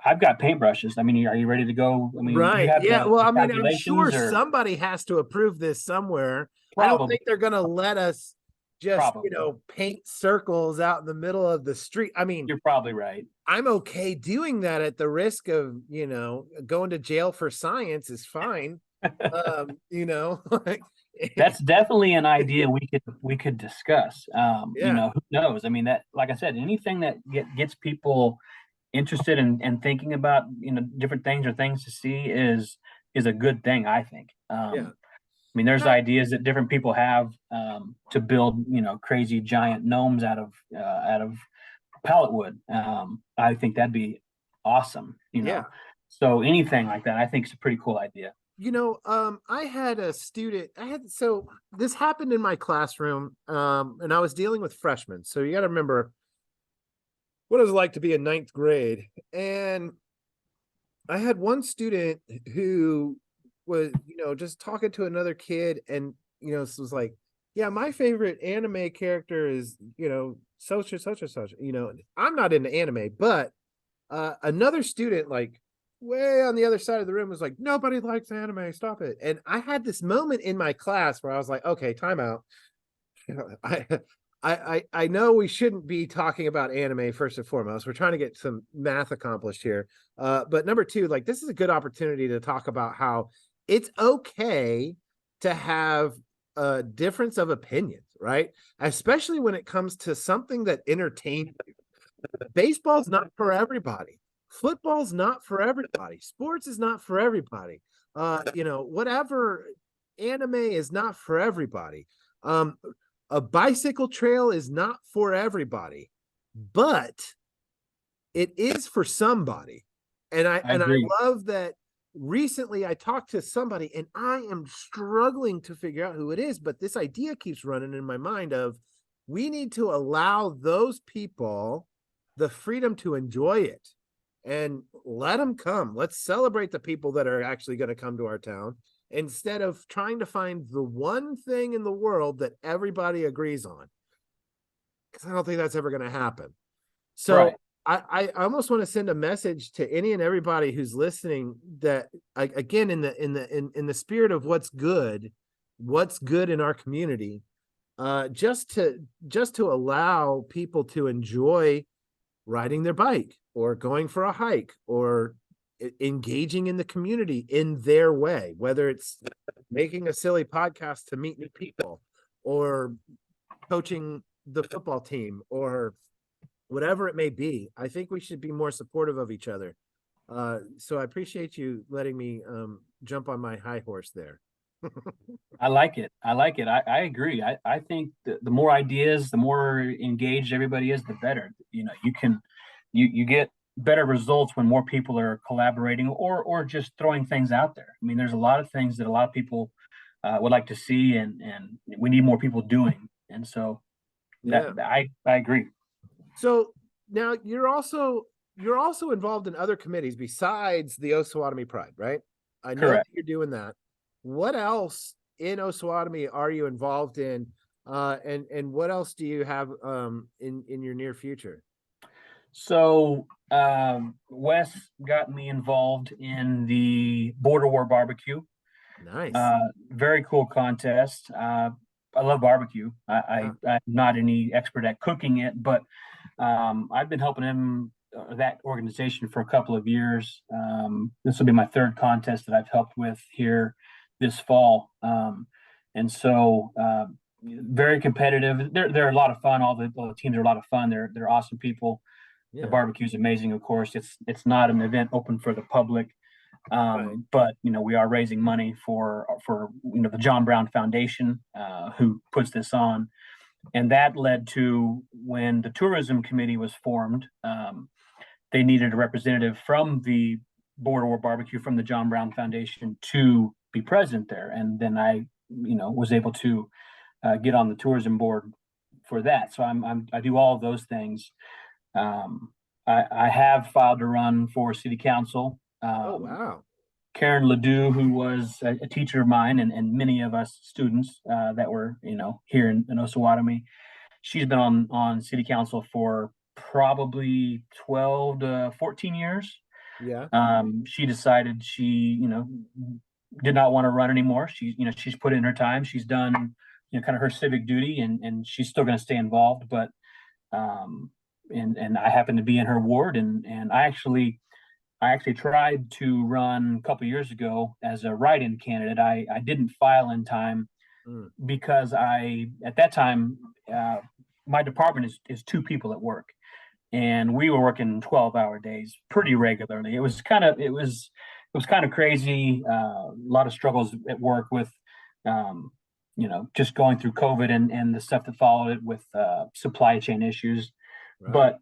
I've got paintbrushes. I mean, are you ready to go? I mean, do you Right. have Yeah. Well, the I mean, I'm sure calculations, or somebody has to approve this somewhere. I don't probably, think they're going to let us just, probably, paint circles out in the middle of the street. I mean, you're probably right. I'm okay doing that at the risk of, going to jail for science is fine. Like, That's definitely an idea we could discuss. yeah. Who knows? I mean, that, like I said, anything that gets people interested in thinking about different things or things to see is a good thing, I think. Yeah. I mean, there's ideas that different people have to build crazy giant gnomes out of pallet wood. I think that'd be awesome. Yeah. So anything like that, I think is a pretty cool idea. I had a student, so this happened in my classroom, and I was dealing with freshmen. So you got to remember what it was like to be in 9th grade. And I had one student who was, just talking to another kid and, was like, yeah, my favorite anime character is, such and such and such. I'm not into anime, but another student, like way on the other side of the room, was like, nobody likes anime, stop it. And I had this moment in my class where I was like, okay, time out. I I know we shouldn't be talking about anime first and foremost. We're trying to get some math accomplished here. But number two, like, this is a good opportunity to talk about how it's okay to have a difference of opinions, right? Especially when it comes to something that entertains you. Baseball's not for everybody. Football's not for everybody. Sports is not for everybody. Whatever, anime is not for everybody. A bicycle trail is not for everybody, but it is for somebody. And I I agree. love that recently I talked to somebody and I am struggling to figure out who it is, but this idea keeps running in my mind of we need to allow those people the freedom to enjoy it and let them come. Let's celebrate the people that are actually going to come to our town instead of trying to find the one thing in the world that everybody agrees on. Because I don't think that's ever going to happen. So Right. I almost want to send a message to any and everybody who's listening that, again, in the spirit of what's good in our community, just to allow people to enjoy riding their bike or going for a hike or engaging in the community in their way, whether it's making a silly podcast to meet new people or coaching the football team or whatever it may be. I think we should be more supportive of each other. So I appreciate you letting me jump on my high horse there. I like it. I agree. I think the more ideas, the more engaged everybody is, the better. You get better results when more people are collaborating or just throwing things out there. I mean, there's a lot of things that a lot of people would like to see, and we need more people doing. And so that I agree. So now you're also involved in other committees besides the Osawatomie Pride, right? I know that Correct. you're doing that. What else in Osawatomie are you involved in? And what else do you have in your near future? So Wes got me involved in the Border War BBQ. Nice. Very cool contest. I love barbecue. I'm not any expert at cooking it, but I've been helping him, that organization, for a couple of years. This will be my third contest that I've helped with here this fall. And so very competitive. They're a lot of fun. All the teams are a lot of fun. They're awesome people. The Yeah. barbecue is amazing, of course. It's not an event open for the public, Right. but we are raising money for the John Brown Foundation, who puts this on, and that led to when the tourism committee was formed. They needed a representative from the Border War BBQ from the John Brown Foundation to be present there, and then I was able to get on the tourism board for that. So I do all of those things. I have filed to run for city council. Oh, wow. Karen Ledoux, who was a teacher of mine and many of us students that were, here in Osawatomie, she's been on city council for probably 12 to 14 years. Yeah. She decided she, did not want to run anymore. She's put in her time. She's done, kind of her civic duty, and she's still going to stay involved. But and I happen to be in her ward, and I actually tried to run a couple years ago as a write-in candidate. I didn't file in time because at that time my department is two people at work, and we were working 12-hour days pretty regularly. It was kind of crazy. A lot of struggles at work with just going through COVID and the stuff that followed it with supply chain issues. Right. But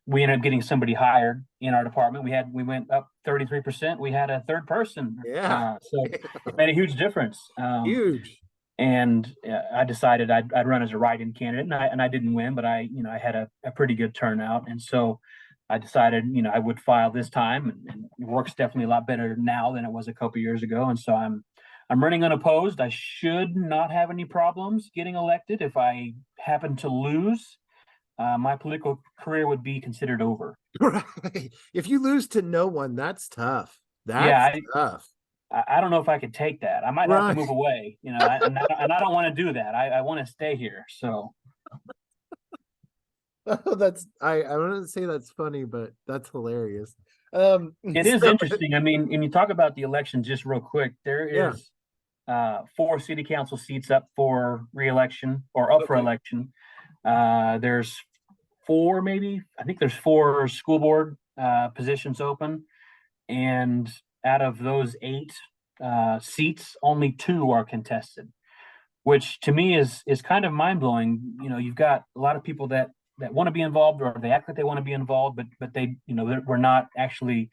we ended up getting somebody hired in our department. We went up 33%. We had a third person. Yeah. So it made a huge difference. Huge. And I decided I'd run as a write-in candidate, and I didn't win, but I had a pretty good turnout. And so I decided, I would file this time, and it works definitely a lot better now than it was a couple years ago. And so I'm running unopposed. I should not have any problems getting elected. If I happen to lose, my political career would be considered over. Right. If you lose to no one, that's tough. That's tough. I don't know if I could take that. I might have to move away, and I don't want to do that. I want to stay here. So. Oh, I want to say that's funny, but that's hilarious. It is interesting. I mean, and you talk about the election just real quick. There is 4 city council seats up for re-election or up for election. There's 4, maybe. I think there's 4 school board positions open, and out of those 8 seats, only 2 are contested, which to me is kind of mind blowing. You've got a lot of people that want to be involved, or they act like they want to be involved, but they, we're not actually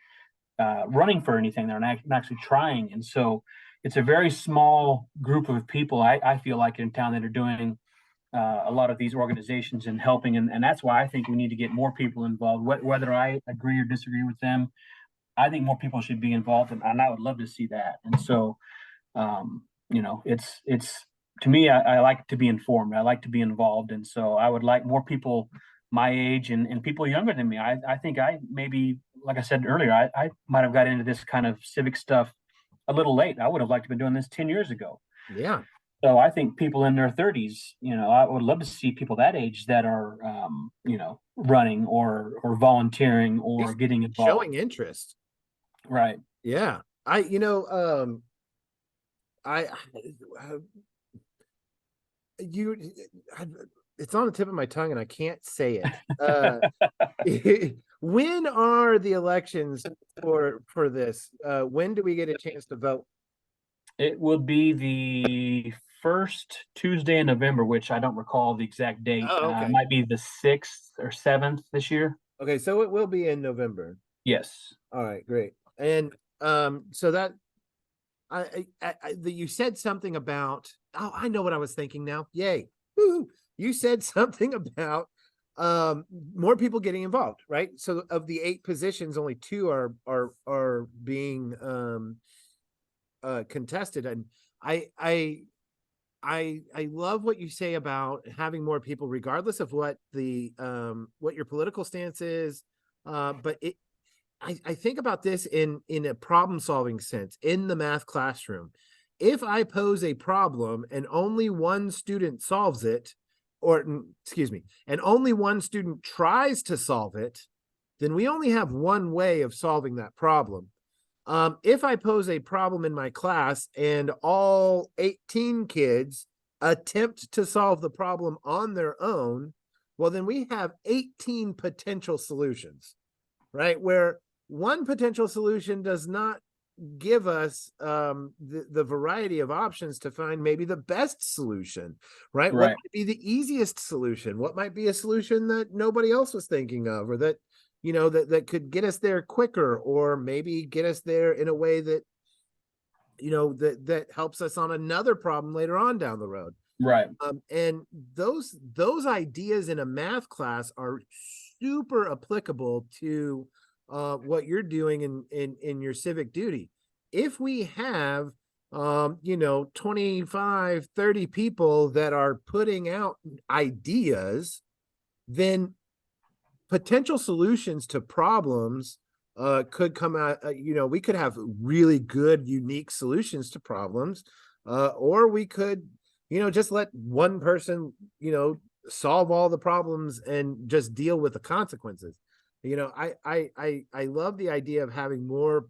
running for anything. They're not actually trying, and so it's a very small group of people. I feel like in town that are doing a lot of these organizations and helping, and that's why I think we need to get more people involved. Whether I agree or disagree with them, I think more people should be involved, and I would love to see that. And so, it's to me, I like to be informed. I like to be involved, and so I would like more people my age and people younger than me. I think I maybe, like I said earlier, I might have got into this kind of civic stuff a little late. I would have liked to have been doing this 10 years ago. Yeah. So I think people in their 30s, I would love to see people that age that are, running or volunteering or getting involved, showing interest. Right. Yeah. It's on the tip of my tongue and I can't say it. When are the elections for this? When do we get a chance to vote? It will be the first Tuesday in November, which I don't recall the exact date. Oh, okay. It might be the 6th or 7th this year. Okay, so it will be in November. Yes. All right, great. And so that you said something about, I know what I was thinking now. Yay. Woo. You said something about more people getting involved, right? So of the 8 positions, only 2 are being contested. And I love what you say about having more people, regardless of what your political stance is. But I think about this in a problem solving sense in the math classroom. If I pose a problem and only one student solves it, and only one student tries to solve it, then we only have one way of solving that problem. If I pose a problem in my class and all 18 kids attempt to solve the problem on their own, well, then we have 18 potential solutions, right? Where one potential solution does not give us the variety of options to find maybe the best solution, right? What Right. might be the easiest solution? What might be a solution that nobody else was thinking of, or that, that could get us there quicker, or maybe get us there in a way that, that helps us on another problem later on down the road. Right. And those ideas in a math class are super applicable to what you're doing in your civic duty. If we have 25, 30 people that are putting out ideas, then potential solutions to problems could come out. We could have really good, unique solutions to problems, or we could, just let one person, solve all the problems and just deal with the consequences. I love the idea of having more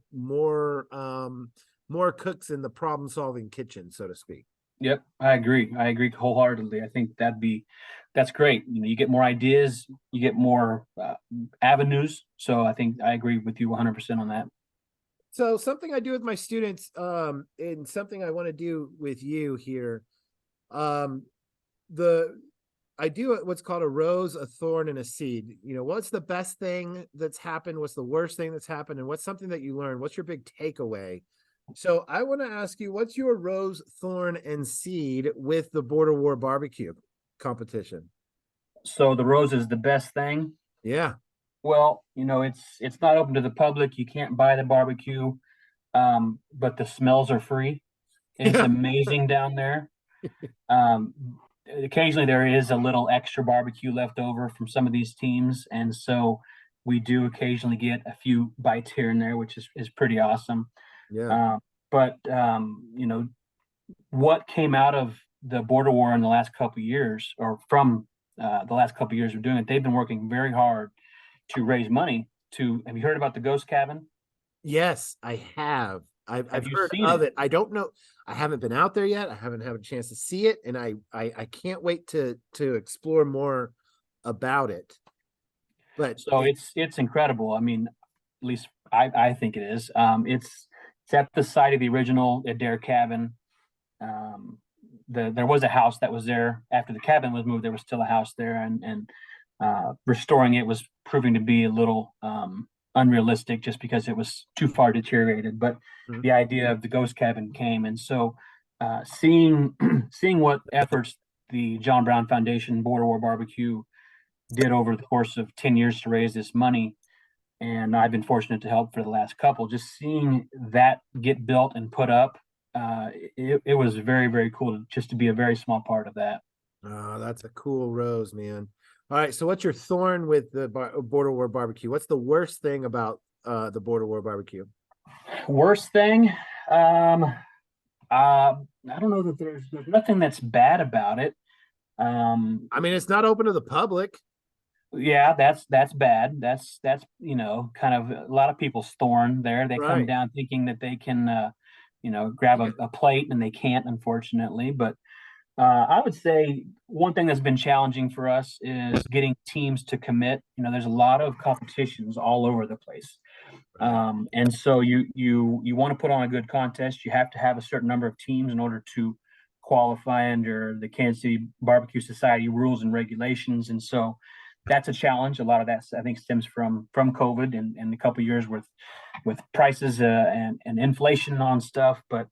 cooks in the problem solving kitchen, so to speak. Yep, I agree. I agree wholeheartedly. I think that's great. You get more ideas, you get more avenues. So I think I agree with you 100% on that. So something I do with my students, and something I want to do with you here, um, I do what's called a rose, a thorn, and a seed. What's the best thing that's happened? What's the worst thing that's happened? And what's something that you learned? What's your big takeaway? So I want to ask you, what's your rose, thorn, and seed with the Border War BBQ competition? So the rose is the best thing. Yeah. Well, it's not open to the public. You can't buy the barbecue, but the smells are free. It's Yeah. amazing down there. Um, Occasionally there is a little extra barbecue left over from some of these teams, and so we do occasionally get a few bites here and there, which is pretty awesome. Yeah. But what came out of the border war in the last couple of years, or from the last couple of years of doing it, they've been working very hard to raise money. Have you heard about the ghost cabin? Yes, I have. I've You heard seen of it? it. I don't know. I haven't been out there yet. I haven't had a chance to see it, and I can't wait to explore more about it. But So it's incredible. I mean, at least I think it is. It's at the site of the original Adair cabin. There was a house that was there after the cabin was moved. There was still a house there, and restoring it was proving to be a little unrealistic just because it was too far deteriorated. But Mhm. the idea of the ghost cabin came, and so seeing seeing what efforts the John Brown Foundation Border War Barbecue did over the course of 10 years to raise this money, and I've been fortunate to help for the last couple. Just seeing that get built and put up, it was very, very cool just to be a very small part of that. Oh, that's a cool rose, man. All right, so what's your thorn with the Border War BBQ? What's the worst thing about the Border War BBQ? Worst thing, I don't know that there's nothing that's bad about it. I mean, it's not open to the public. Yeah, that's bad. That's kind of a lot of people's thorn there. They come Right. down thinking that they can grab a plate, and they can't, unfortunately. But I would say one thing that's been challenging for us is getting teams to commit. There's a lot of competitions all over the place. Right. And so you want to put on a good contest. You have to have a certain number of teams in order to qualify under the Kansas City Barbecue Society rules and regulations. And so that's a challenge. A lot of that I think stems from COVID and a couple of years with prices and inflation on stuff. But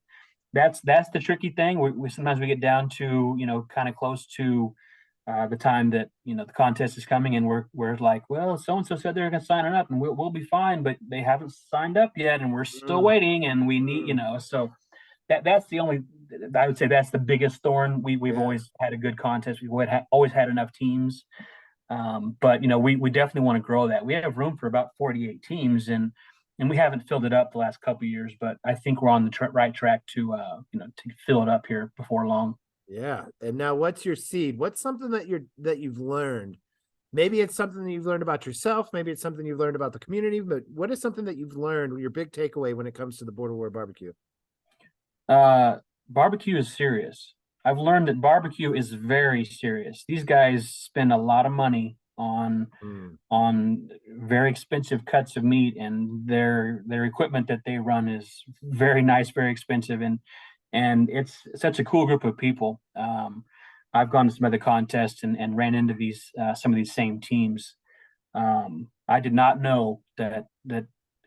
that's the tricky thing. We sometimes we get down to kind of close to the time that the contest is coming, and we're like, well, so and so said they're going to sign it up, and we'll be fine, but they haven't signed up yet, and we're still Mm, waiting, and we need so that's the only, I would say that's the biggest thorn. We've yeah. always had a good contest. We've always had enough teams, but we definitely want to grow that. We have room for about 48 teams, and we haven't filled it up the last couple of years, but I think we're on the right track to to fill it up here before long. Yeah. And now what's your seed? What's something that you've learned? Maybe it's something that you've learned about yourself, maybe it's something you've learned about the community, but what is something that you've learned, your big takeaway when it comes to the Border War BBQ? Uh, Barbecue is serious. I've learned that barbecue is very serious. These guys spend a lot of money Mm. on very expensive cuts of meat, and their equipment that they run is very nice, very expensive, and it's such a cool group of people. I've gone to some other contests and ran into these some of these same teams. I did not know that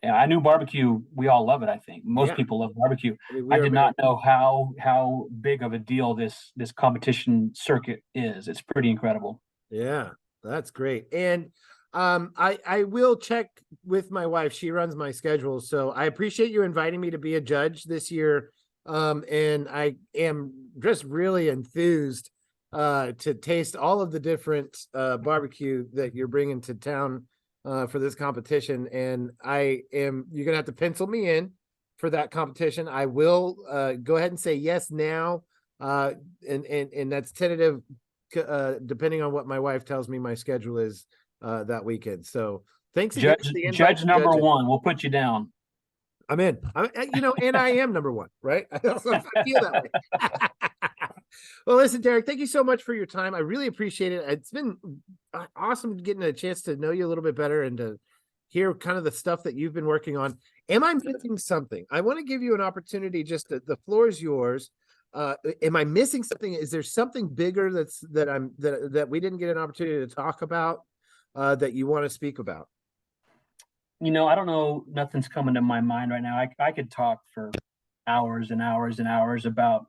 I knew barbecue. We all love it. I think most Yeah. people love barbecue. I mean, we I are did not know how big of a deal this competition circuit is. It's pretty incredible. Yeah, that's great. And I will check with my wife. She runs my schedule. So I appreciate you inviting me to be a judge this year. And I am just really enthused to taste all of the different barbecue that you're bringing to town for this competition. And you're gonna have to pencil me in for that competition. I will go ahead and say yes now. And that's tentative depending on what my wife tells me my schedule is that weekend. So thanks again for the invite Judge to number judge it. one. We'll put you down. I'm in. And I am number one, right? I also feel that way. Well, listen, Derek, thank you so much for your time. I really appreciate it. It's been awesome getting a chance to know you a little bit better and to hear kind of the stuff that you've been working on. Am I missing something? I want to give you an opportunity. The floor is yours. Am I missing something? Is there something bigger that we didn't get an opportunity to talk about that you want to speak about? I don't know. Nothing's coming to my mind right now. I could talk for hours and hours and hours about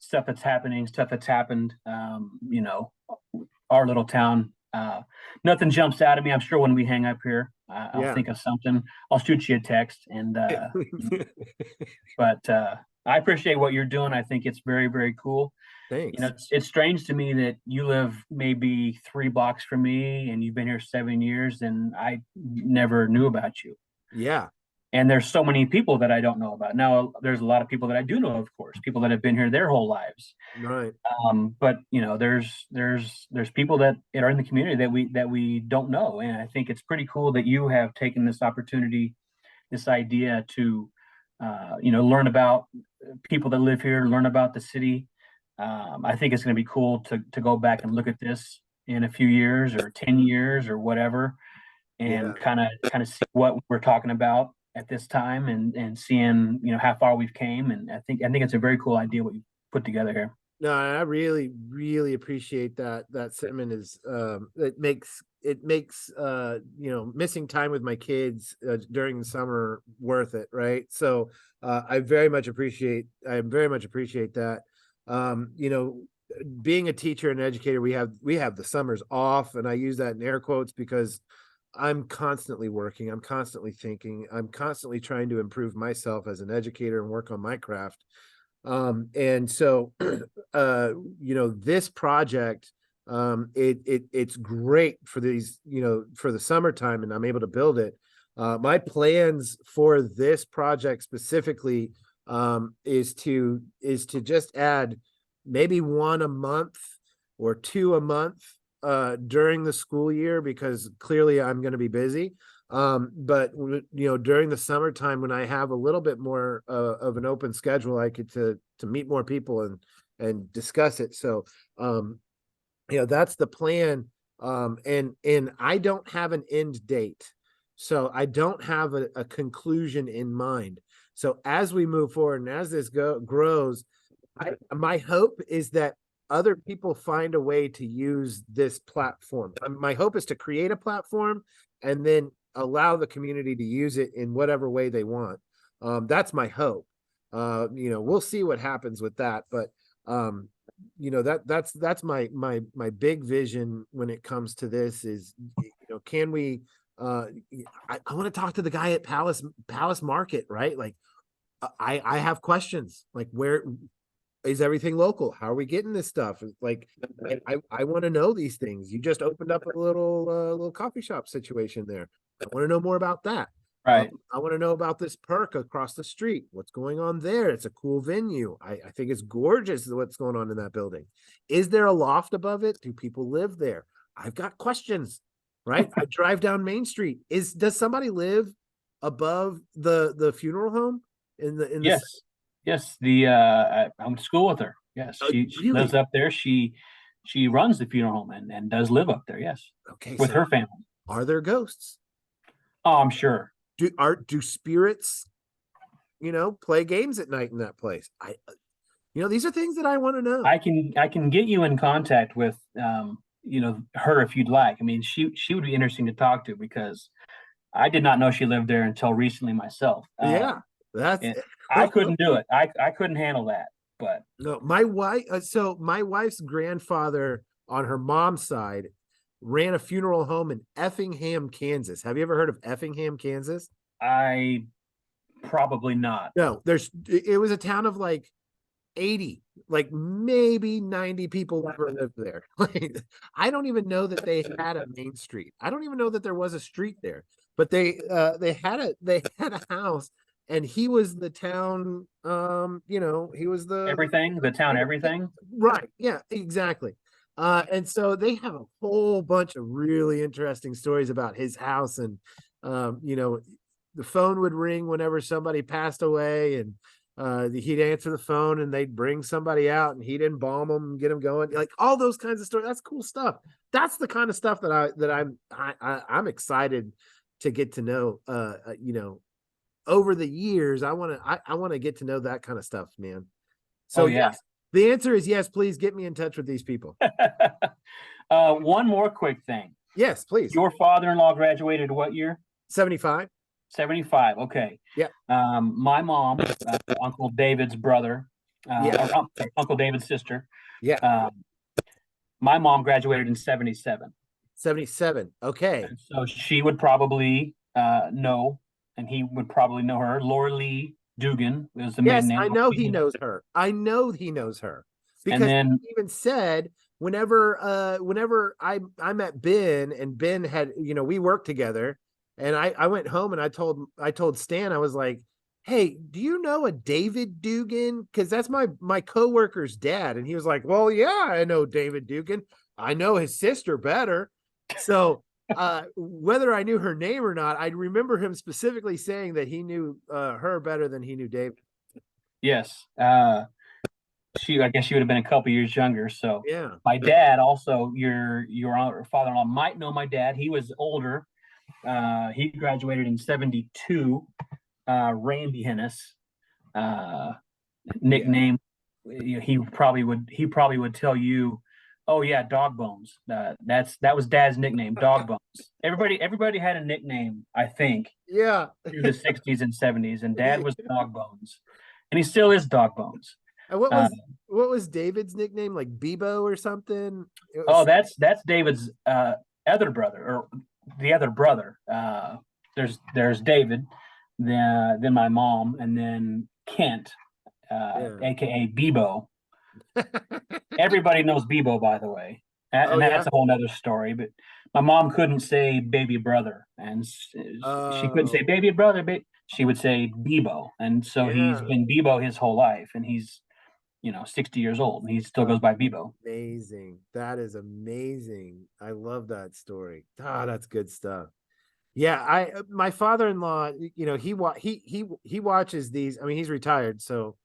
stuff that's happening, stuff that's happened. Our little town. Nothing jumps out at me. I'm sure when we hang up here, I'll think of something. I'll shoot you a text. But I appreciate what you're doing. I think it's very, very cool. Thanks. It's strange to me that you live maybe 3 blocks from me and you've been here 7 years and I never knew about you. Yeah. And there's so many people that I don't know about. Now, there's a lot of people that I do know, of course, people that have been here their whole lives. Right. But there's people that are in the community that we don't know. And I think it's pretty cool that you have taken this opportunity, this idea to learn about people that live here, learn about the city. I think it's going to be cool to go back and look at this in a few years or 10 years or whatever, and kind of see what we're talking about at this time and seeing how far we've came. And I think it's a very cool idea what you put together here. No, I really, really appreciate that. That sentiment is it makes missing time with my kids during the summer worth it, right? So I very much appreciate that. Being a teacher and educator, we have the summers off, and I use that in air quotes because I'm constantly working, I'm constantly thinking, I'm constantly trying to improve myself as an educator and work on my craft. And so this project, it's great for these, for the summertime, and I'm able to build it. My plans for this project specifically is to just add maybe one a month or two a month during the school year, because clearly I'm going to be busy. But during the summertime, when I have a little bit more of an open schedule, I get to meet more people and discuss it. So that's the plan. And I don't have an end date, so I don't have a conclusion in mind. So as we move forward and as this grows, my hope is that other people find a way to use this platform. My hope is to create a platform and then allow the community to use it in whatever way they want. That's my hope. We'll see what happens with that, but that's my big vision when it comes to this is, can we I want to talk to the guy at Palace Market, right? Like I have questions like, where is everything local? How are we getting this stuff? Like, I want to know these things. You just opened up a little coffee shop situation there. I want to know more about that. Right. I want to know about this perk across the street. What's going on there? It's a cool venue. I think it's gorgeous what's going on in that building. Is there a loft above it? Do people live there? I've got questions, right? I drive down Main Street. Does somebody live above the funeral home in the Yes. Yes, I went to school with her. Yes, Oh, she really? lives up there. She runs the funeral home and does live up there. Yes, Okay, with so her family. are there ghosts? Oh, I'm sure. Do spirits, play games at night in that place? These are things that I want to know. I can get you in contact with her if you'd like. I mean, she would be interesting to talk to because I did not know she lived there until recently myself. Yeah, that's And I couldn't do it. I couldn't handle that. But no, my wife. So my wife's grandfather on her mom's side ran a funeral home in Effingham, Kansas. Have you ever heard of Effingham, Kansas? I probably not. No, it was a town of like 80, like maybe 90 people ever lived there. Like, I don't even know that they had a main street. I don't even know that there was a street there, but they had a house, and he was the town, he was The town, everything. right. Yeah, exactly. And so they have a whole bunch of really interesting stories about his house, and the phone would ring whenever somebody passed away, and he'd answer the phone and they'd bring somebody out and he'd embalm them and get them going, like all those kinds of stories. That's cool stuff. That's the kind of stuff I'm excited to get to know. Over the years, I want to get to know that kind of stuff, man. So Oh yeah. yes, the answer is yes. Please get me in touch with these people. One more quick thing. Yes, please. Your father-in-law graduated what year? 75. 75. Okay. Yeah. My mom, Uncle David's brother, Yeah. Uncle David's sister. Yeah. My mom graduated in 77. 77. Okay. And so she would probably know, and he would probably know her. Laura Lee Dugan is the Yes, maiden name. I know he knows her. I know he knows her And because then he even said whenever I met Ben, and Ben had, we worked together, and I went home and I told Stan, I was like, "Hey, do you know a David Dugan? Because that's my coworker's dad." And he was like, "Well, yeah, I know David Dugan. I know his sister better." So whether I knew her name or not, I remember him specifically saying that he knew her better than he knew David. yes, I guess she would have been a couple years younger. So Yeah. my dad also, your father-in-law might know my dad. He was older. He graduated in 72. Randy Henness, nickname. He probably would tell you, oh yeah, Dog Bones. That was Dad's nickname, Dog Bones. Everybody had a nickname, I think, Yeah. through the 60s and 70s, and Dad was Dog Bones, and he still is Dog Bones. And what was David's nickname? Like Bebo or something? Oh, that's David's other brother, or the other brother. There's David, then my mom, and then Kent, Yeah. aka Bebo. Everybody knows Bebo, by the way, Oh and yeah. that's a whole nother story. But my mom couldn't say baby brother, and she couldn't say Oh baby brother. She would say Bebo, and so he's yeah. been Bebo his whole life, and he's 60 years old, and he still goes by Bebo. Amazing. That is amazing. I love that story. Ah, that's good stuff. Yeah, my father-in-law, he watches these. I mean, he's retired, so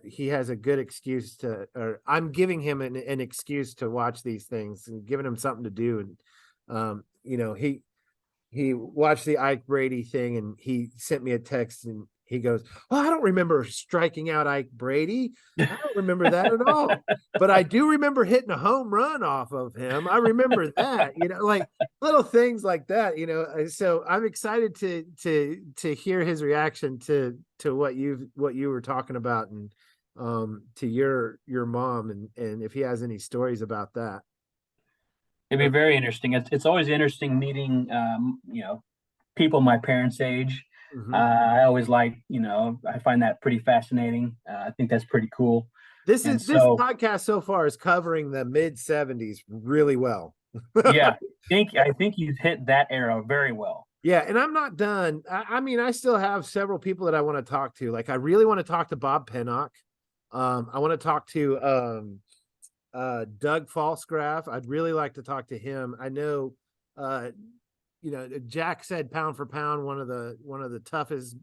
he has a good excuse or I'm giving him an excuse to watch these things and giving him something to do. And he watched the Ike Brady thing, and he sent me a text, and he goes, "Well, I don't remember striking out Ike Brady. I don't remember that at all. But I do remember hitting a home run off of him. I remember that, like little things like that, So I'm excited to hear his reaction to what you were talking about, and to your mom, and if he has any stories about that. It'd be very interesting. It's always interesting meeting, people my parents' age. Mhm. I always I find that pretty fascinating. I think that's pretty cool. This And so, podcast so far is covering the mid 70s really well. yeah, I think you've hit that era very well. Yeah, and I'm not done. I mean, I still have several people that I want to talk to. Like, I really want to talk to Bob Pennock. I want to talk to Doug Falsgraf. I'd really like to talk to him. I know Jack said pound for pound, one of the toughest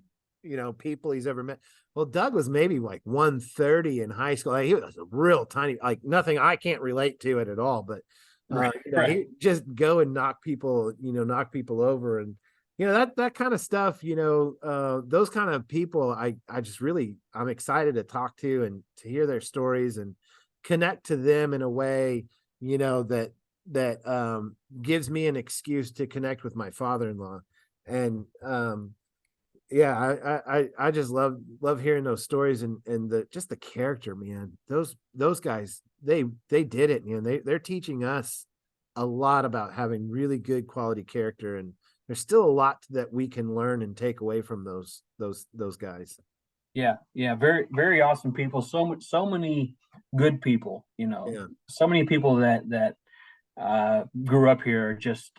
people he's ever met. Well, Doug was maybe like 130 in high school. Like, he was a real tiny, like nothing, I can't relate to it at all, but Right, he just go and knock people over. And that kind of stuff, those kind of people, I just really, I'm excited to talk to and to hear their stories and connect to them in a way, that gives me an excuse to connect with my father-in-law. And yeah, I just love hearing those stories, and just the character, man. Those guys, they did it, they're teaching us a lot about having really good quality character, and there's still a lot that we can learn and take away from those guys. Yeah, very, very awesome people. So many good people. Yeah. So many people that grew up here. Just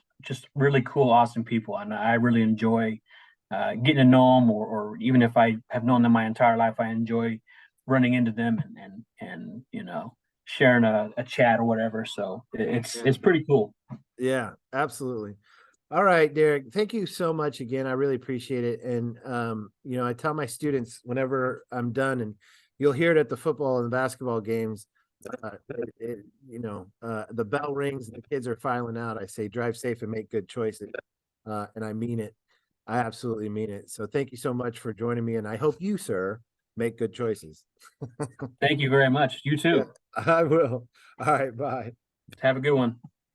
really cool, awesome people, and I really enjoy getting to know them. Or even if I have known them my entire life, I enjoy running into them and sharing a chat or whatever. So it's pretty cool. Yeah, absolutely. All right, Derek, thank you so much again. I really appreciate it. And I tell my students whenever I'm done, and you'll hear it at the football and the basketball games, the bell rings and the kids are filing out. I say, drive safe and make good choices. And I mean it. I absolutely mean it. So thank you so much for joining me. And I hope you, sir, make good choices. Thank you very much. You too. I will. All right. Bye. Have a good one.